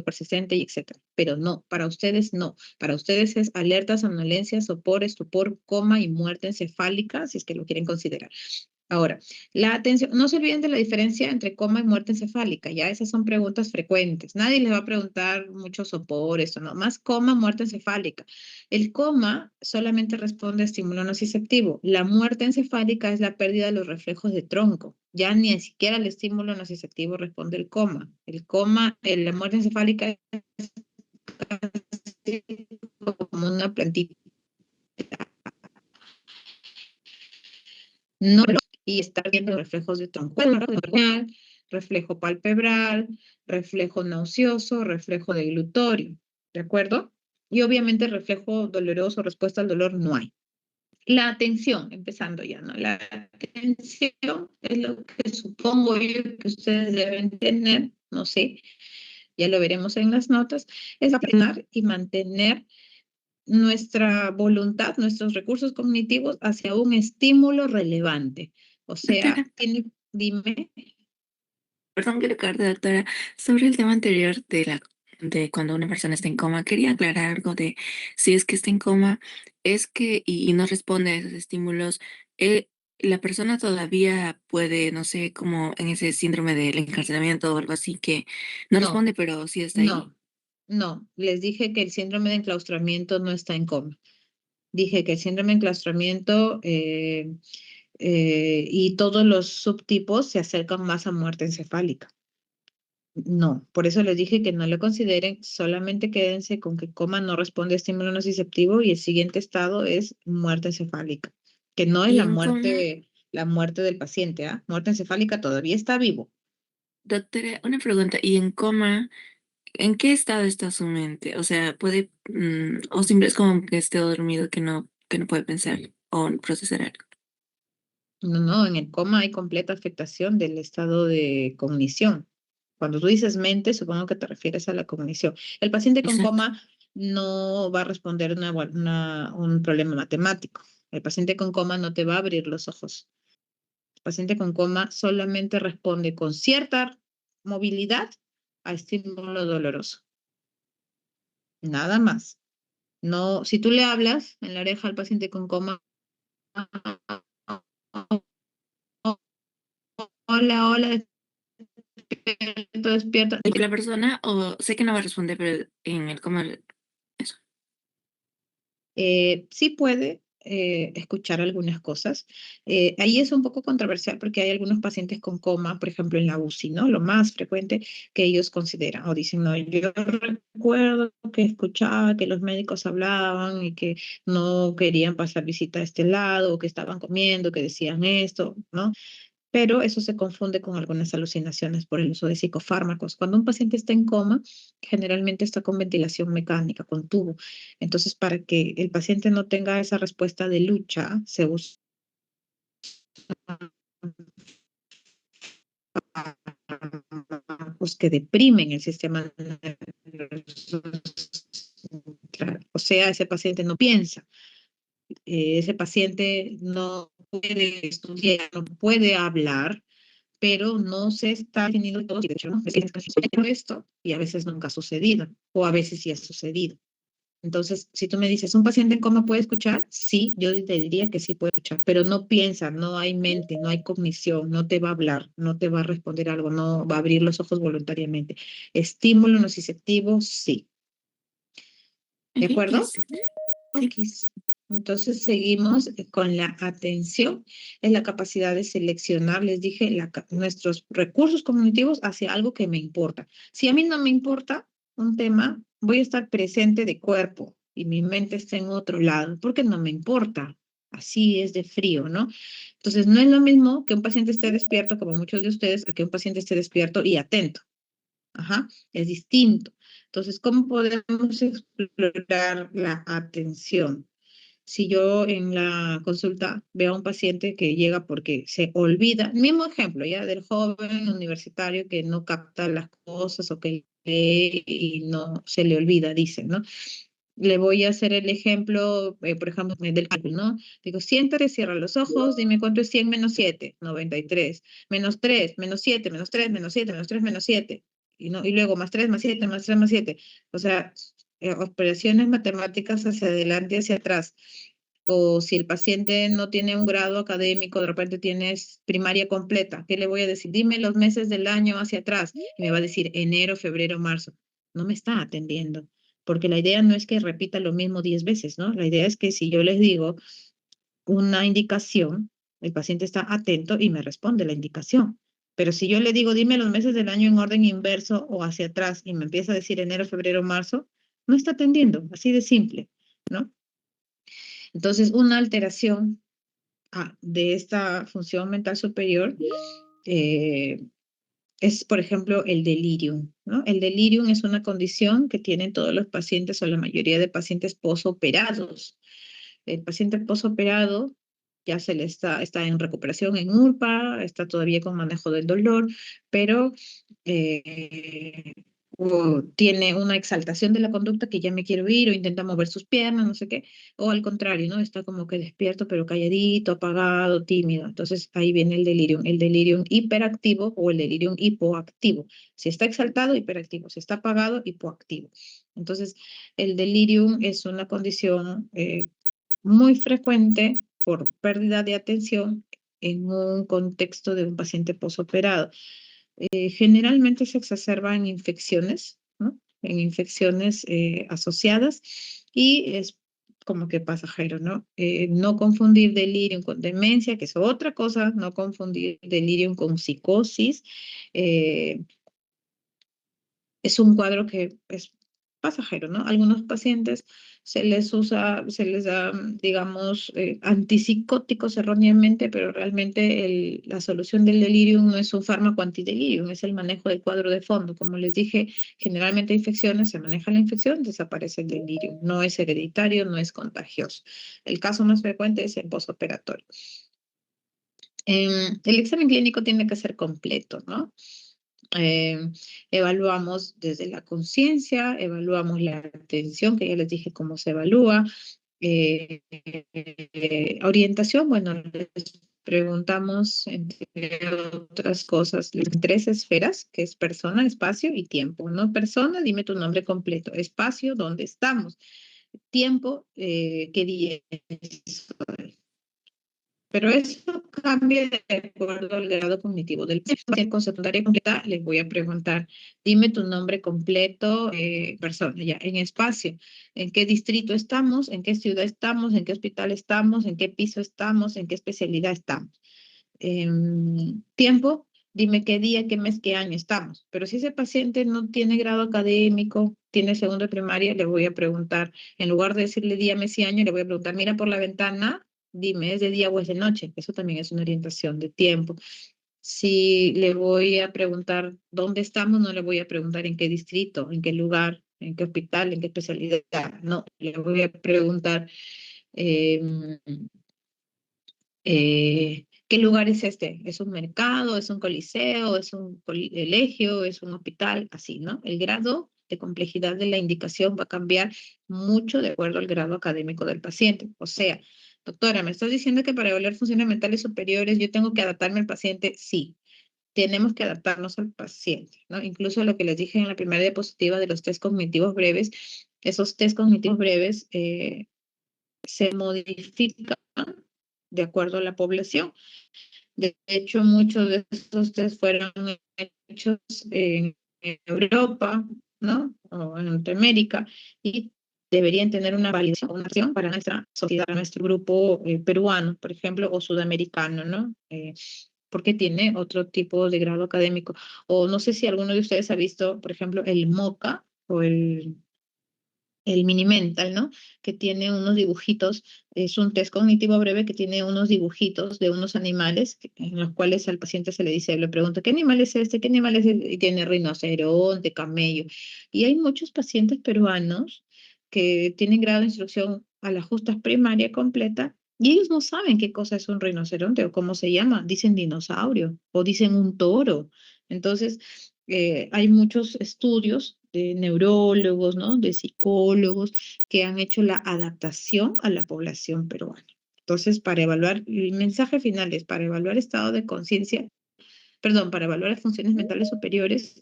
persistente, y etcétera. Pero no, para ustedes no. Para ustedes es alerta, somnolencia, sopor, estupor, coma y muerte encefálica, si es que lo quieren considerar. Ahora, la atención, no se olviden de la diferencia entre coma y muerte encefálica, ya esas son preguntas frecuentes. Nadie les va a preguntar mucho sopor, esto, no, más coma, muerte encefálica. El coma solamente responde a estímulo nociceptivo. La muerte encefálica es la pérdida de los reflejos de tronco. Ya ni siquiera el estímulo nociceptivo responde el coma. El coma, la muerte encefálica es como una plantita. No, y estar viendo reflejos de tronco, reflejo palpebral, reflejo nauseoso, reflejo de glutorio, ¿de acuerdo? Y obviamente reflejo doloroso, respuesta al dolor, no hay. La atención, empezando ya, ¿no? La atención es lo que supongo yo que ustedes deben tener, no sé, ya lo veremos en las notas, es aprender y mantener nuestra voluntad, nuestros recursos cognitivos hacia un estímulo relevante. O sea, Doctora, dime. perdón que le corte, doctora. Sobre el tema anterior de cuando una persona está en coma, quería aclarar algo de si es que está en coma, es que y no responde a esos estímulos, la persona todavía puede, no sé, como en ese síndrome del encarcelamiento o algo así, que no No, responde, pero sí está ahí. no. Les dije que el síndrome de enclaustramiento no está en coma. Dije que el síndrome de enclaustramiento y todos los subtipos se acercan más a muerte encefálica. No, por eso les dije que no lo consideren, solamente quédense con que coma no responde a estímulo nociceptivo y el siguiente estado es muerte encefálica, que no es Y en coma, la muerte del paciente, ¿ah? Muerte encefálica todavía está vivo. doctora, una pregunta, ¿y en coma, en qué estado está su mente? O sea, puede, o simple es como que esté dormido que no puede pensar o procesar algo. No, no, en el coma hay completa afectación del estado de cognición. Cuando tú dices mente, supongo que te refieres a la cognición. El paciente con Exacto. coma no va a responder un problema matemático. El paciente con coma no te va a abrir los ojos. El paciente con coma solamente responde con cierta movilidad a estímulo doloroso. Nada más. No, si tú le hablas en la oreja al paciente con coma, hola, hola, despierto, despierto. Y la persona, o sé que no va a responder, pero en el coma, eso. Sí puede escuchar algunas cosas. Ahí es un poco controversial porque hay algunos pacientes con coma, por ejemplo, en la UCI, ¿no? Lo más frecuente que ellos consideran o dicen, no, yo recuerdo que escuchaba que los médicos hablaban y que no querían pasar visita a este lado, o que estaban comiendo, que decían esto, ¿no? Pero eso se confunde con algunas alucinaciones por el uso de psicofármacos. Cuando un paciente está en coma, generalmente está con ventilación mecánica, con tubo. Entonces, para que el paciente no tenga esa respuesta de lucha, se usa fármacos que deprimen el sistema nervioso central. O sea, ese paciente no piensa, ese paciente no puede estudiar, no puede hablar, pero no se está definiendo todo. De hecho, ¿no? Es que esto y a veces nunca ha sucedido, o a veces sí ha sucedido. Entonces, si tú me dices, ¿un paciente en coma puede escuchar? Sí, yo te diría que sí puede escuchar, pero no piensa, no hay mente, no hay cognición, no te va a hablar, no te va a responder algo, no va a abrir los ojos voluntariamente. Estímulo nociceptivo, sí. ¿De Ok, acuerdo? sí. Ok. Entonces seguimos con la atención, es la capacidad de seleccionar, les dije, nuestros recursos cognitivos hacia algo que me importa. Si a mí no me importa un tema, voy a estar presente de cuerpo y mi mente está en otro lado, porque no me importa. Así es de frío, ¿no? Entonces no es lo mismo que un paciente esté despierto, como muchos de ustedes, a que un paciente esté despierto y atento. Ajá, es distinto. Entonces, ¿cómo podemos explorar la atención? Si yo en la consulta veo a un paciente que llega porque se olvida, mismo ejemplo ya del joven universitario que no capta las cosas o que lee y no se le olvida, dicen, ¿no? Le voy a hacer el ejemplo, por ejemplo, del cálculo, ¿no? Digo, siéntate, cierra los ojos, dime cuánto es 100 menos 7, 93, menos 3, menos 7, menos 3, menos 7, menos 3, menos 7, y, no, y luego más 3, más 7, más 3, más 7. O sea, operaciones matemáticas hacia adelante y hacia atrás. O si el paciente no tiene un grado académico, de repente tienes primaria completa, ¿qué le voy a decir? Dime los meses del año hacia atrás. Y me va a decir enero, febrero, marzo. No me está atendiendo, porque la idea no es que repita lo mismo 10 veces, ¿no? La idea es que si yo les digo una indicación, el paciente está atento y me responde la indicación. Pero si yo le digo, dime los meses del año en orden inverso o hacia atrás y me empieza a decir enero, febrero, marzo, no está atendiendo, así de simple, ¿no? Entonces, una alteración de esta función mental superior eh, es, por ejemplo, el delirium, ¿no? El delirium es una condición que tienen todos los pacientes o la mayoría de pacientes posoperados. El paciente posoperado ya está en recuperación en URPA, está todavía con manejo del dolor, pero eh, tiene una exaltación de la conducta que ya me quiero ir o intenta mover sus piernas, no sé qué, o al contrario, ¿no? Está como que despierto, pero calladito, apagado, tímido. Entonces ahí viene el delirium hiperactivo o el delirium hipoactivo. Si está exaltado, hiperactivo, si está apagado, hipoactivo. Entonces, el delirium es una condición muy frecuente por pérdida de atención en un contexto de un paciente posoperado. Generalmente se exacerba en infecciones, ¿no? En infecciones asociadas y es como que pasajero, ¿no? No confundir delirium con demencia, que es otra cosa, no confundir delirium con psicosis. es un cuadro que es pasajero, ¿no? Algunos pacientes se les da, digamos, antipsicóticos erróneamente, pero realmente la solución del delirium no es un fármaco antidelirium, es el manejo del cuadro de fondo. Como les dije, generalmente infecciones, se maneja la infección, desaparece el delirium. No es hereditario, no es contagioso. El caso más frecuente es el postoperatorio. El examen clínico tiene que ser completo, ¿no? Evaluamos desde la conciencia, evaluamos la atención, que ya les dije cómo se evalúa. Orientación, bueno, les preguntamos, entre otras cosas, las 3 esferas, que es persona, espacio y tiempo, ¿no? Persona, dime tu nombre completo. Espacio, ¿dónde estamos? Tiempo, ¿qué día es hoy? Pero eso cambia de acuerdo al grado cognitivo del paciente. Con secundaria completa les voy a preguntar, dime tu nombre completo, persona, ya, en espacio, en qué distrito estamos, en qué ciudad estamos, en qué hospital estamos, en qué piso estamos, en qué especialidad estamos. Tiempo, dime qué día, qué mes, qué año estamos. Pero si ese paciente no tiene grado académico, tiene segundo de primaria, le voy a preguntar, en lugar de decirle día, mes y año, le voy a preguntar, mira por la ventana, dime, ¿es de día o es de noche? Eso también es una orientación de tiempo. Si le voy a preguntar dónde estamos, no le voy a preguntar en qué distrito, en qué lugar, en qué hospital, en qué especialidad. No, le voy a preguntar ¿qué lugar es este? ¿Es un mercado? ¿Es un coliseo? ¿Es un colegio? ¿Es un hospital? Así, ¿no? El grado de complejidad de la indicación va a cambiar mucho de acuerdo al grado académico del paciente. O sea, doctora, ¿me estás diciendo que para evaluar funciones mentales superiores yo tengo que adaptarme al paciente? Sí, tenemos que adaptarnos al paciente, ¿no? Incluso lo que les dije en la primera diapositiva de los test cognitivos breves, esos test cognitivos breves se modifican de acuerdo a la población. De hecho, muchos de estos test fueron hechos en Europa, ¿no? O en Norteamérica, y deberían tener una validación, una acción para nuestra sociedad, nuestro grupo peruano, por ejemplo, o sudamericano, ¿no? Porque tiene otro tipo de grado académico. O no sé si alguno de ustedes ha visto, por ejemplo, el MOCA o el mini mental, ¿no? Que tiene unos dibujitos, es un test cognitivo breve que tiene unos dibujitos de unos animales en los cuales al paciente se le dice, le pregunta, ¿qué animal es este? ¿Qué animal es este? Y tiene rinoceronte, camello. Y hay muchos pacientes peruanos que tienen grado de instrucción a la justa primaria completa y ellos no saben qué cosa es un rinoceronte o cómo se llama. Dicen dinosaurio o dicen un toro. Entonces, hay muchos estudios de neurólogos, ¿no? De psicólogos que han hecho la adaptación a la población peruana. Entonces, para evaluar, el mensaje final es para evaluar estado de conciencia, perdón, para evaluar las funciones mentales superiores,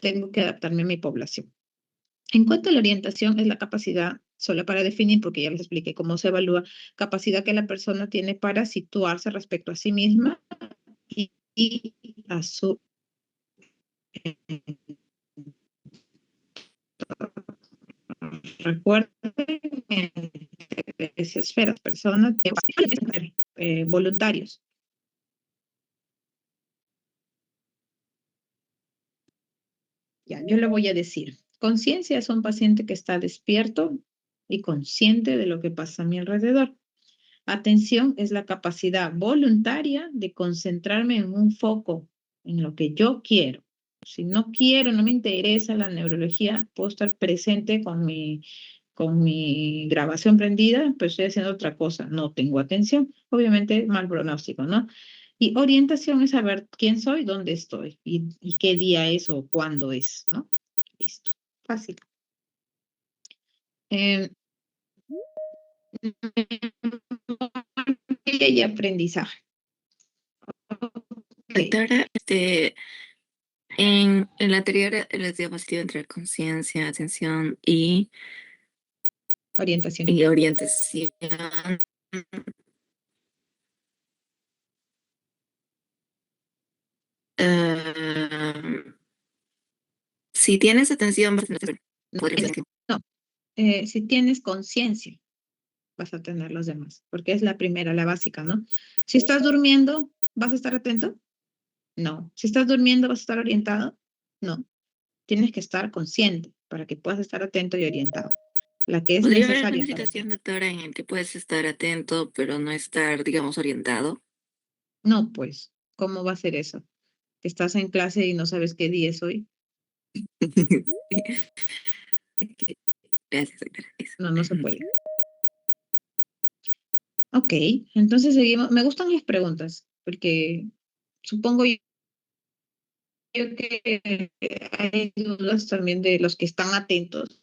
tengo que adaptarme a mi población. En cuanto a la orientación, es la capacidad, solo para definir, porque ya les expliqué cómo se evalúa, capacidad que la persona tiene para situarse respecto a sí misma y a su recuerden, esferas, personas, voluntarios. Ya, yo le voy a decir, conciencia es un paciente que está despierto y consciente de lo que pasa a mi alrededor. Atención es la capacidad voluntaria de concentrarme en un foco, en lo que yo quiero. Si no quiero, no me interesa la neurología, puedo estar presente con mi grabación prendida, pero estoy haciendo otra cosa, no tengo atención. Obviamente, mal pronóstico, ¿no? Y orientación es saber quién soy, dónde estoy y qué día es o cuándo es, ¿no? Listo, fácil. Y aprendizaje. Doctora, en la anterior les diapositiva entre conciencia, atención y Orientación. orientación. Si tienes atención, podría ser que No, si tienes conciencia, vas a tener los demás, porque es la primera, la básica, ¿no? Si estás durmiendo, ¿vas a estar atento? No. Si estás durmiendo, ¿vas a estar orientado? No. tienes que estar consciente para que puedas estar atento y orientado. La que es ¿Podría haber necesaria alguna para ti. situación, doctora, en la que puedes estar atento, pero no estar, digamos, orientado? No, pues, ¿cómo va a ser eso? Que estás en clase y no sabes qué día es hoy. Ok, gracias, doctora. Eso. No, no se puede. Ok, entonces seguimos. Me gustan las preguntas, porque supongo yo que hay dudas también de los que están atentos,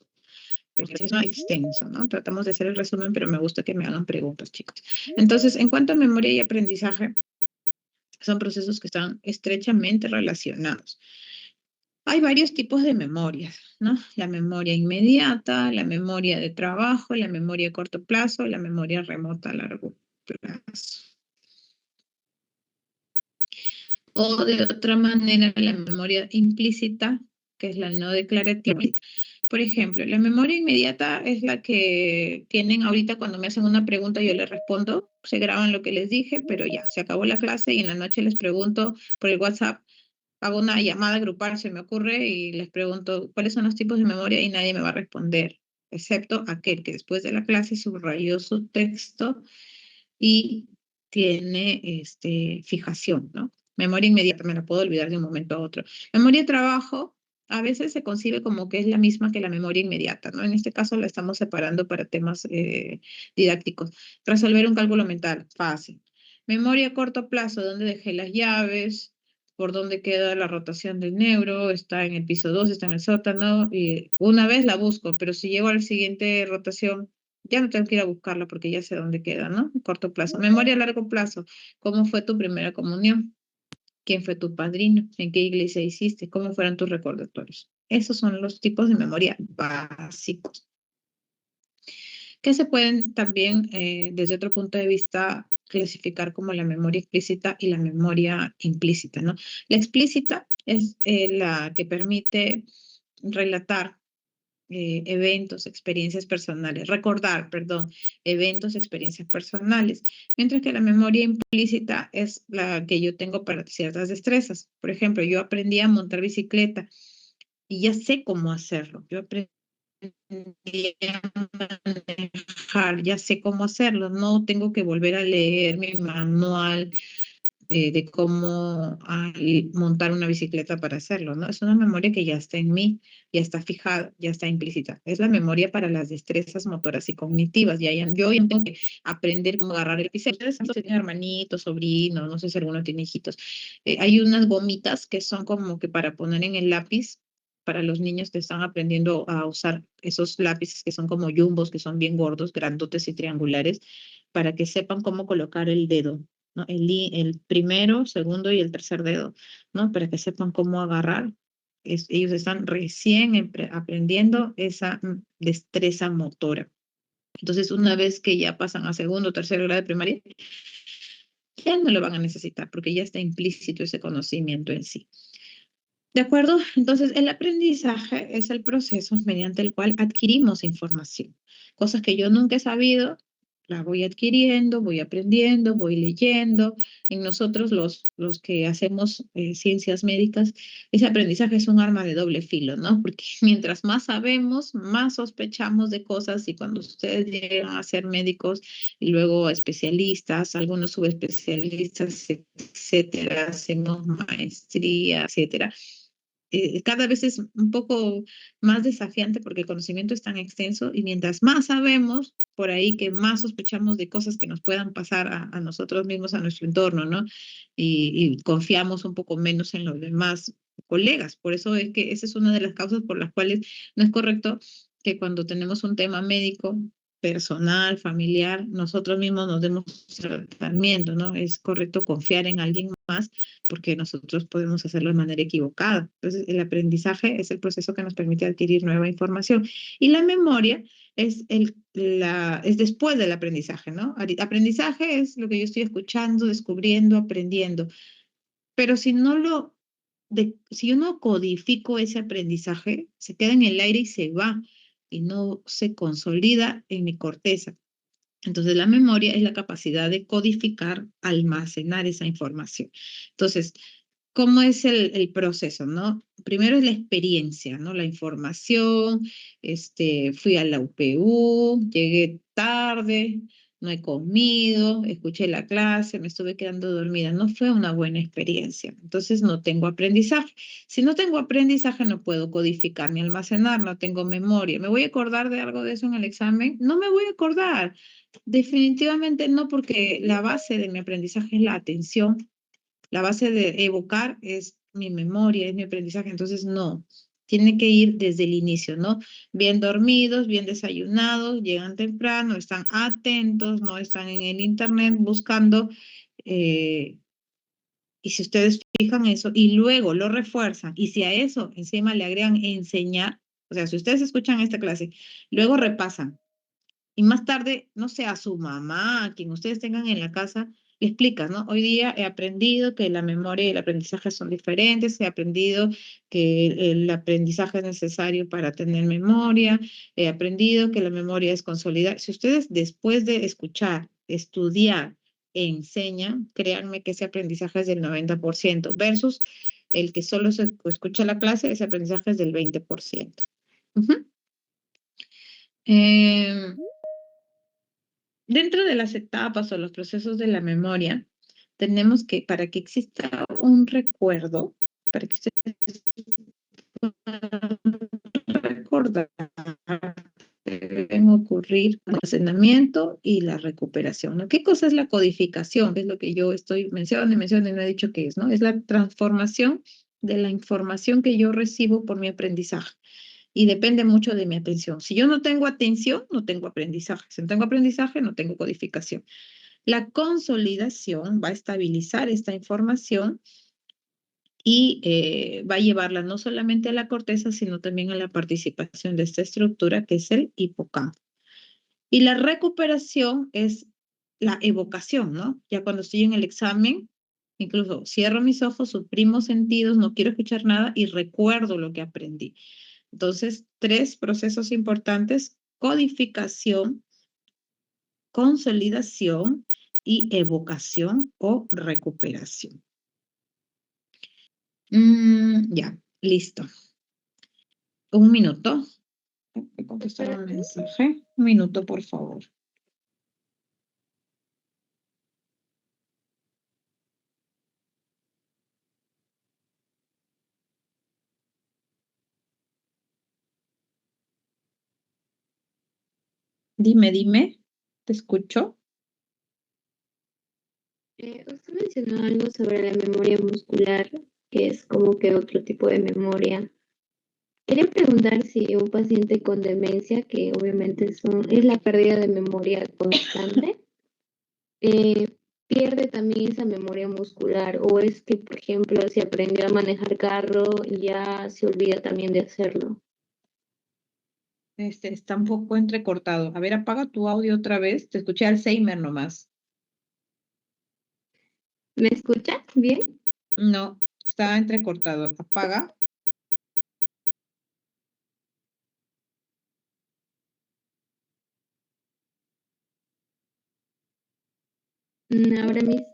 pero es más extenso, ¿no? Tratamos de hacer el resumen, pero me gusta que me hagan preguntas, chicos. Entonces, en cuanto a memoria y aprendizaje, son procesos que están estrechamente relacionados. Hay varios tipos de memorias, ¿no? La memoria inmediata, la memoria de trabajo, la memoria a corto plazo, la memoria remota a largo plazo. O de otra manera, la memoria implícita, que es la no declarativa. Por ejemplo, la memoria inmediata es la que tienen ahorita cuando me hacen una pregunta, yo les respondo, se graban lo que les dije, pero ya, se acabó la clase y en la noche les pregunto por el WhatsApp, hago una llamada grupal, se me ocurre, y les pregunto cuáles son los tipos de memoria y nadie me va a responder, excepto aquel que después de la clase subrayó su texto y tiene fijación, ¿no? Memoria inmediata, me la puedo olvidar de un momento a otro. Memoria de trabajo a veces se concibe como que es la misma que la memoria inmediata, ¿no? En este caso la estamos separando para temas didácticos. Resolver un cálculo mental, fácil. Memoria a corto plazo, ¿dónde dejé las llaves? ¿Por dónde queda la rotación del neuro? Está en el piso 2, está en el sótano, y una vez la busco, pero si llego a la siguiente rotación, ya no tengo que ir a buscarla porque ya sé dónde queda, ¿no? A corto plazo. Memoria a largo plazo, ¿cómo fue tu primera comunión? ¿Quién fue tu padrino? ¿En qué iglesia hiciste? ¿Cómo fueron tus recordatorios? Esos son los tipos de memoria básicos, que se pueden también, desde otro punto de vista, clasificar como la memoria explícita y la memoria implícita, ¿no? La explícita es la que permite relatar eventos, experiencias personales, recordar, perdón, eventos, experiencias personales, mientras que la memoria implícita es la que yo tengo para ciertas destrezas. Por ejemplo, yo aprendí a montar bicicleta y ya sé cómo hacerlo. Yo aprendí a manejar, ya sé cómo hacerlo. No tengo que volver a leer mi manual de cómo montar una bicicleta para hacerlo, ¿no? Es una memoria que ya está en mí, ya está fijada, ya está implícita. Es la memoria para las destrezas motoras y cognitivas. Yo ya tengo que aprender cómo agarrar el lapicero. Ustedes tienen hermanitos, sobrinos, no sé si alguno tiene hijitos. Hay unas gomitas que son como que para poner en el lápiz, para los niños que están aprendiendo a usar esos lápices que son como jumbos, que son bien gordos, grandotes y triangulares, para que sepan cómo colocar el dedo, ¿no? El primero, segundo y el tercer dedo, ¿no? Para que sepan cómo agarrar. Ellos están recién aprendiendo esa destreza motora. Entonces, una vez que ya pasan a segundo o tercer grado de primaria, ya no lo van a necesitar porque ya está implícito ese conocimiento en sí. ¿De acuerdo? Entonces, el aprendizaje es el proceso mediante el cual adquirimos información. Cosas que yo nunca he sabido, las voy adquiriendo, voy aprendiendo, voy leyendo. En nosotros, los que hacemos ciencias médicas, ese aprendizaje es un arma de doble filo, ¿no? Porque mientras más sabemos, más sospechamos de cosas, y cuando ustedes llegan a ser médicos y luego especialistas, algunos subespecialistas, etcétera, hacemos maestría, etcétera, cada vez es un poco más desafiante porque el conocimiento es tan extenso, y mientras más sabemos, por ahí que más sospechamos de cosas que nos puedan pasar a nosotros mismos, a nuestro entorno, ¿no? Y confiamos un poco menos en los demás colegas. Por eso es que esa es una de las causas por las cuales no es correcto que cuando tenemos un tema médico, personal, familiar, nosotros mismos nos demos tratamiento, ¿no? Es correcto confiar en alguien más porque nosotros podemos hacerlo de manera equivocada. Entonces, el aprendizaje es el proceso que nos permite adquirir nueva información. Y la memoria es después del aprendizaje, ¿no? Aprendizaje es lo que yo estoy escuchando, descubriendo, aprendiendo. Pero si yo no codifico ese aprendizaje, se queda en el aire y se va, y no se consolida en mi corteza. Entonces, la memoria es la capacidad de codificar, almacenar esa información. Entonces, ¿cómo es el proceso, no? Primero es la experiencia, ¿no? La información, fui a la UPU, llegué tarde, no he comido, escuché la clase, me estuve quedando dormida. No fue una buena experiencia. Entonces no tengo aprendizaje. Si no tengo aprendizaje, no puedo codificar ni almacenar, no tengo memoria. ¿Me voy a acordar de algo de eso en el examen? No me voy a acordar. Definitivamente no, porque la base de mi aprendizaje es la atención. La base de evocar es mi memoria, es mi aprendizaje, entonces no, tiene que ir desde el inicio, ¿no? Bien dormidos, bien desayunados, llegan temprano, están atentos, no están en el internet buscando, eh, y si ustedes fijan eso y luego lo refuerzan, y si a eso encima le agregan enseñar, o sea, si ustedes escuchan esta clase, luego repasan y más tarde, no sé, a su mamá, a quien ustedes tengan en la casa, le explicas, ¿no? Hoy día he aprendido que la memoria y el aprendizaje son diferentes, he aprendido que el aprendizaje es necesario para tener memoria, he aprendido que la memoria es consolidar. Si ustedes después de escuchar, estudiar, enseñan, créanme que ese aprendizaje es del 90% versus el que solo se escucha la clase, ese aprendizaje es del 20%. Ujú. Em, Dentro de las etapas o los procesos de la memoria, tenemos que, para que exista un recuerdo, para que ustedes puedan recordar, deben ocurrir el almacenamiento y la recuperación, ¿no? ¿Qué cosa es la codificación? Es lo que yo estoy mencionando y no he dicho qué es, ¿no? Es la transformación de la información que yo recibo por mi aprendizaje y depende mucho de mi atención. Si yo no tengo atención, no tengo aprendizaje. Si no tengo aprendizaje, no tengo codificación. La consolidación va a estabilizar esta información y va a llevarla no solamente a la corteza, sino también a la participación de esta estructura que es el hipocampo. Y la recuperación es la evocación, ¿no? Ya cuando estoy en el examen, incluso cierro mis ojos, suprimo sentidos, no quiero escuchar nada y recuerdo lo que aprendí. Entonces, 3 procesos importantes: codificación, consolidación y evocación o recuperación. Ya, listo. Un minuto. Voy a contestar un mensaje. Un minuto, por favor. Dime, ¿te escucho? Usted mencionó algo sobre la memoria muscular, que es como que otro tipo de memoria. Quería preguntar si un paciente con demencia, que obviamente es la pérdida de memoria constante, eh, pierde también esa memoria muscular, o es que, por ejemplo, si aprendió a manejar carro, ya se olvida también de hacerlo. Está un poco entrecortado. A ver, apaga tu audio otra vez. Te escuché Alzheimer nomás. ¿Me escucha bien? No, está entrecortado. Apaga. Ahora mismo.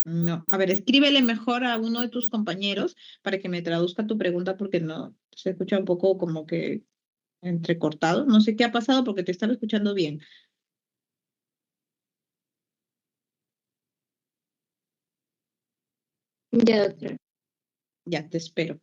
No, a ver, escríbele mejor a uno de tus compañeros para que me traduzca tu pregunta porque no se escucha un poco como que entrecortado. No sé qué ha pasado porque te estaba escuchando bien. Ya, doctora. Ya, te espero.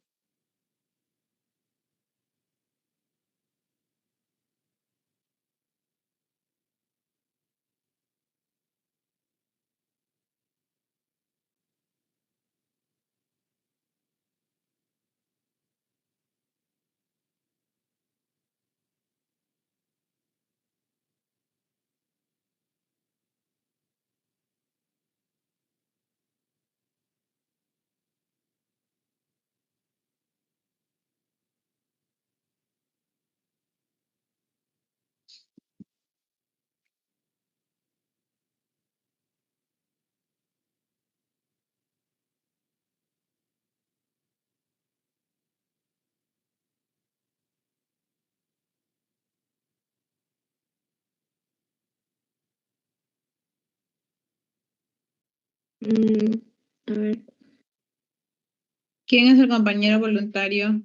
Mm, A ver, ¿Quién es el compañero voluntario?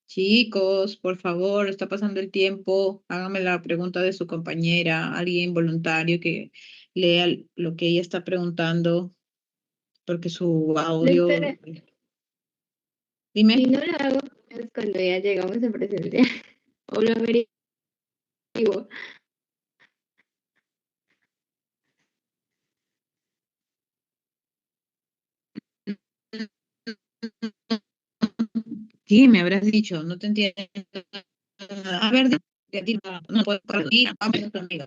Chicos, por favor, está pasando el tiempo. Hágame la pregunta de su compañera, alguien voluntario que lea lo que ella está preguntando, porque su audio. doctora, si Dime. no lo hago es cuando ya llegamos a presencial. O lo averiguo. ¿Qué me habrás dicho? No te entiendo. A ver, dime, no puedo ir, vámonos conmigo.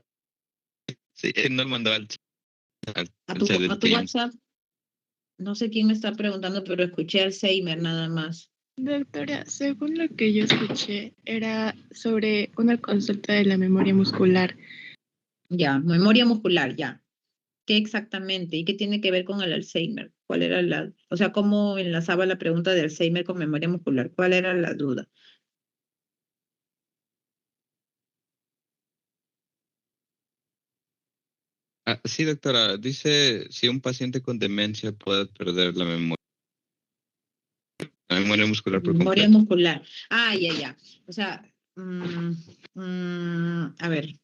Sí, no lo mandó A al tu, chat a del tu Teams. WhatsApp. No sé quién me está preguntando, pero escuché Alzheimer nada más. Doctora, según lo que yo escuché, era sobre una consulta de la memoria muscular. Ya, memoria muscular, ya. ¿Qué exactamente? ¿Y qué tiene que ver con el Alzheimer? ¿Cuál era o sea, cómo enlazaba la pregunta de Alzheimer con memoria muscular? ¿Cuál era la duda? Ah, sí, doctora, dice si un paciente con demencia puede perder la memoria muscular por Memoria completo. muscular. Ah, ya. O sea, a ver,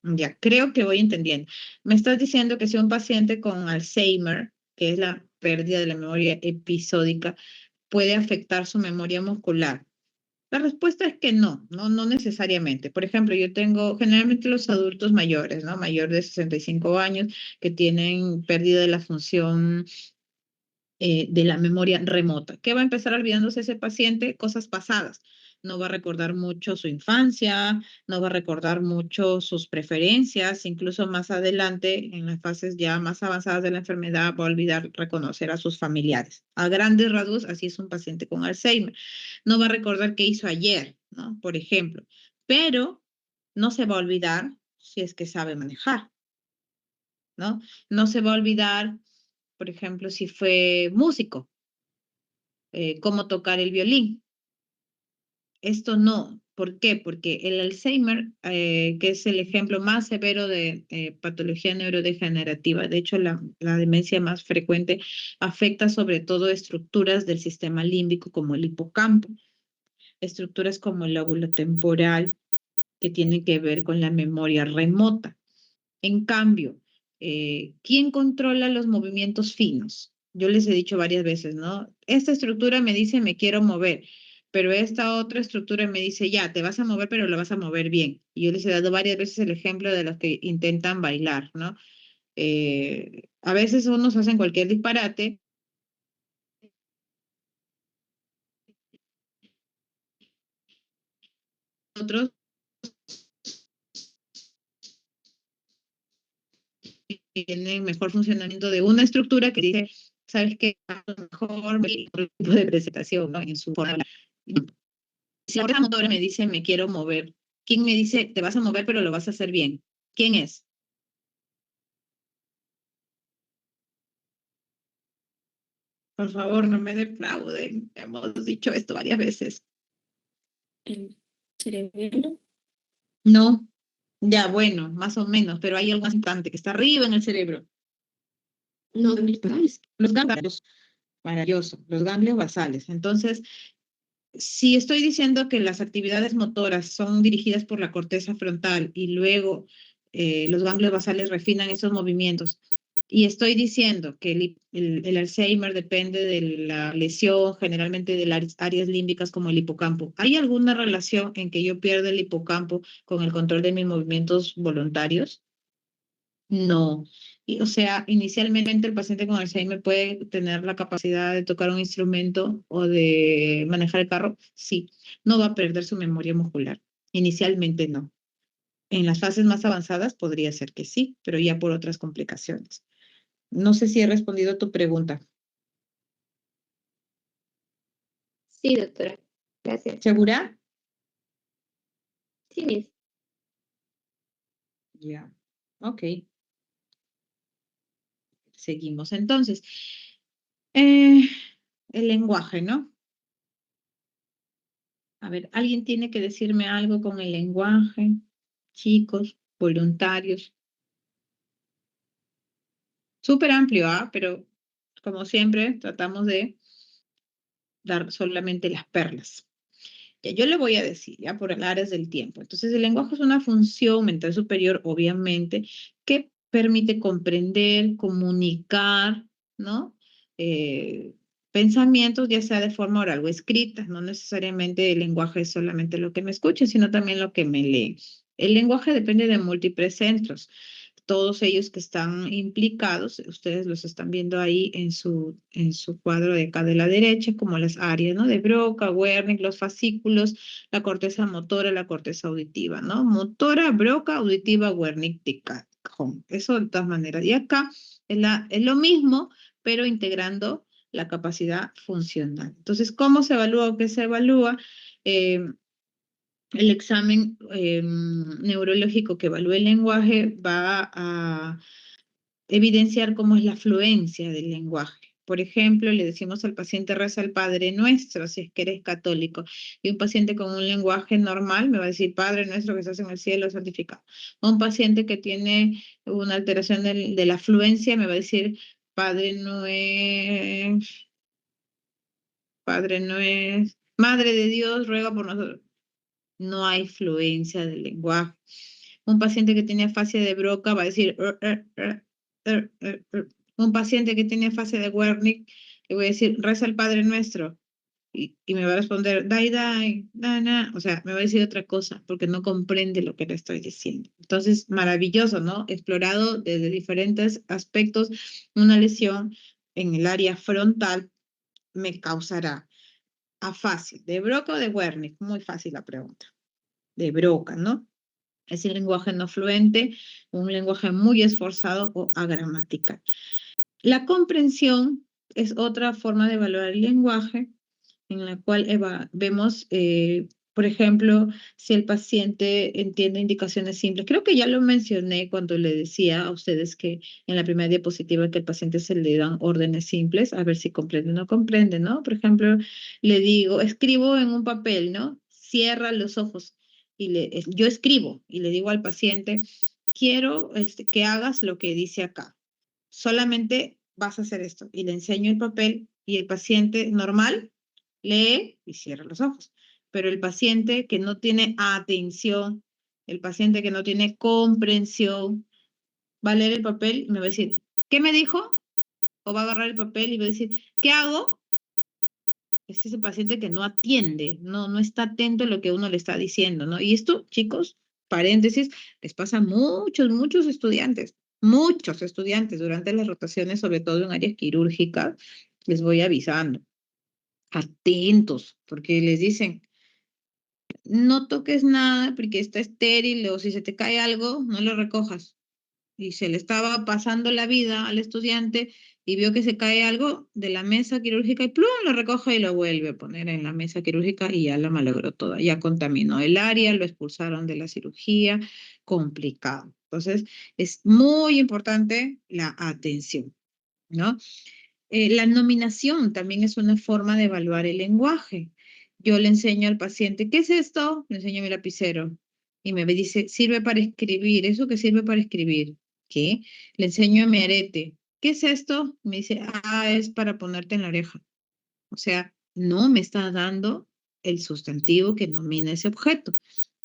ya, creo que voy entendiendo. Me estás diciendo que si un paciente con Alzheimer, que es la pérdida de la memoria episódica, puede afectar su memoria muscular. La respuesta es que no necesariamente. Por ejemplo, yo tengo generalmente los adultos mayores, ¿no? Mayor de 65 años, que tienen pérdida de la función de la memoria remota. ¿Qué va a empezar olvidándose ese paciente? Cosas pasadas. No va a recordar mucho su infancia, no va a recordar mucho sus preferencias, incluso más adelante, en las fases ya más avanzadas de la enfermedad, va a olvidar reconocer a sus familiares. A grandes rasgos, así es un paciente con Alzheimer. No va a recordar qué hizo ayer, ¿no? Por ejemplo, pero no se va a olvidar si es que sabe manejar, ¿no? No se va a olvidar, por ejemplo, si fue músico, cómo tocar el violín. Esto no. ¿Por qué? Porque el Alzheimer, que es el ejemplo más severo de patología neurodegenerativa, de hecho la demencia más frecuente, afecta sobre todo estructuras del sistema límbico como el hipocampo, estructuras como el lóbulo temporal, que tienen que ver con la memoria remota. En cambio, ¿quién controla los movimientos finos? Yo les he dicho varias veces, ¿no? Esta estructura me dice me quiero mover, pero esta otra estructura me dice ya, te vas a mover, pero lo vas a mover bien. Y yo les he dado varias veces el ejemplo de los que intentan bailar, ¿no? A veces unos hacen cualquier disparate. Otros tienen mejor funcionamiento de una estructura que dice, ¿sabes qué? Mejor tipo de presentación, ¿no? En su forma. Si la motora me dice, me quiero mover, ¿quién me dice, te vas a mover, pero lo vas a hacer bien? ¿Quién es? Por favor, no me defrauden. Hemos dicho esto varias veces. El cerebelo. No, ya bueno, más o menos, pero hay algo más importante que está arriba en el cerebro. No, basales. Los ganglios, maravilloso, los ganglios basales. Entonces, si estoy diciendo que las actividades motoras son dirigidas por la corteza frontal y luego los ganglios basales refinan esos movimientos, y estoy diciendo que el Alzheimer depende de la lesión generalmente de las áreas límbicas como el hipocampo, ¿hay alguna relación en que yo pierda el hipocampo con el control de mis movimientos voluntarios? No. O sea, inicialmente el paciente con Alzheimer puede tener la capacidad de tocar un instrumento o de manejar el carro. Sí, no va a perder su memoria muscular. Inicialmente no. En las fases más avanzadas podría ser que sí, pero ya por otras complicaciones. No sé si he respondido a tu pregunta. Sí, doctora. Gracias. ¿Segura? Sí, Miss. Ya. Ok. Seguimos entonces. El lenguaje, ¿no? A ver, ¿alguien tiene que decirme algo con el lenguaje? Chicos, voluntarios. Súper amplio, ¿ah? Pero como siempre, tratamos de dar solamente las perlas. Ya, yo le voy a decir, ya por el áreas del tiempo. Entonces, el lenguaje es una función mental superior, obviamente, que permite comprender, comunicar, ¿no? Pensamientos, ya sea de forma oral o escrita. No necesariamente el lenguaje es solamente lo que me escuchen, sino también lo que me leen. El lenguaje depende de múltiples centros. Todos ellos que están implicados, ustedes los están viendo ahí en su cuadro de acá de la derecha, como las áreas, ¿no? De Broca, Wernicke, los fascículos, la corteza motora, la corteza auditiva, ¿no? Motora, Broca, auditiva, Wernicke, de cajón. Eso de todas maneras. Y acá es lo mismo, pero integrando la capacidad funcional. Entonces, ¿cómo se evalúa o qué se evalúa? El examen neurológico que evalúa el lenguaje va a evidenciar cómo es la fluencia del lenguaje. Por ejemplo, le decimos al paciente reza el Padre Nuestro, si es que eres católico, y un paciente con un lenguaje normal me va a decir Padre Nuestro que estás en el cielo, santificado. Un paciente que tiene una alteración de la fluencia me va a decir Padre Nuestro, Madre de Dios, ruega por nosotros. No hay fluencia del lenguaje. Un paciente que tiene afasia de Broca va a decir Un paciente que tiene afasia de Wernicke le voy a decir reza el Padre Nuestro y me va a responder dai dai na. O sea, me va a decir otra cosa porque no comprende lo que le estoy diciendo. Entonces, maravilloso, ¿no? Explorado desde diferentes aspectos. Una lesión en el área frontal me causará afasia de Broca o de Wernicke. Muy fácil la pregunta. De Broca, ¿no? Es el lenguaje no fluente, un lenguaje muy esforzado o agramatical. La comprensión es otra forma de evaluar el lenguaje en la cual vemos, por ejemplo, si el paciente entiende indicaciones simples. Creo que ya lo mencioné cuando le decía a ustedes que en la primera diapositiva que al paciente se le dan órdenes simples, a ver si comprende o no comprende, ¿no? Por ejemplo, le digo, escribo en un papel, ¿no? Cierra los ojos y yo escribo y le digo al paciente, quiero que hagas lo que dice acá. Solamente vas a hacer esto. Y le enseño el papel y el paciente normal lee y cierra los ojos. Pero el paciente que no tiene atención, el paciente que no tiene comprensión, va a leer el papel y me va a decir, ¿qué me dijo? O va a agarrar el papel y va a decir, ¿qué hago? Es ese paciente que no atiende, no está atento a lo que uno le está diciendo, ¿no? Y esto, chicos, paréntesis, les pasa a muchos estudiantes durante las rotaciones, sobre todo en áreas quirúrgicas, les voy avisando. Atentos, porque les dicen, no toques nada porque está estéril o si se te cae algo, no lo recojas. Y se le estaba pasando la vida al estudiante y vio que se cae algo de la mesa quirúrgica y plum, lo recoge y lo vuelve a poner en la mesa quirúrgica y ya la malogró toda, ya contaminó el área, lo expulsaron de la cirugía, complicado. Entonces, es muy importante la atención, ¿no? La nominación también es una forma de evaluar el lenguaje. Yo le enseño al paciente, ¿qué es esto? Le enseño mi lapicero y me dice, sirve para escribir. ¿Eso qué sirve para escribir? ¿Qué? Le enseño a mi arete. ¿Qué es esto? Me dice, es para ponerte en la oreja. O sea, no me está dando el sustantivo que nomina ese objeto.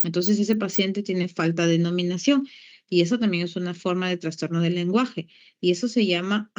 Entonces ese paciente tiene falta de nominación y eso también es una forma de trastorno del lenguaje y eso se llama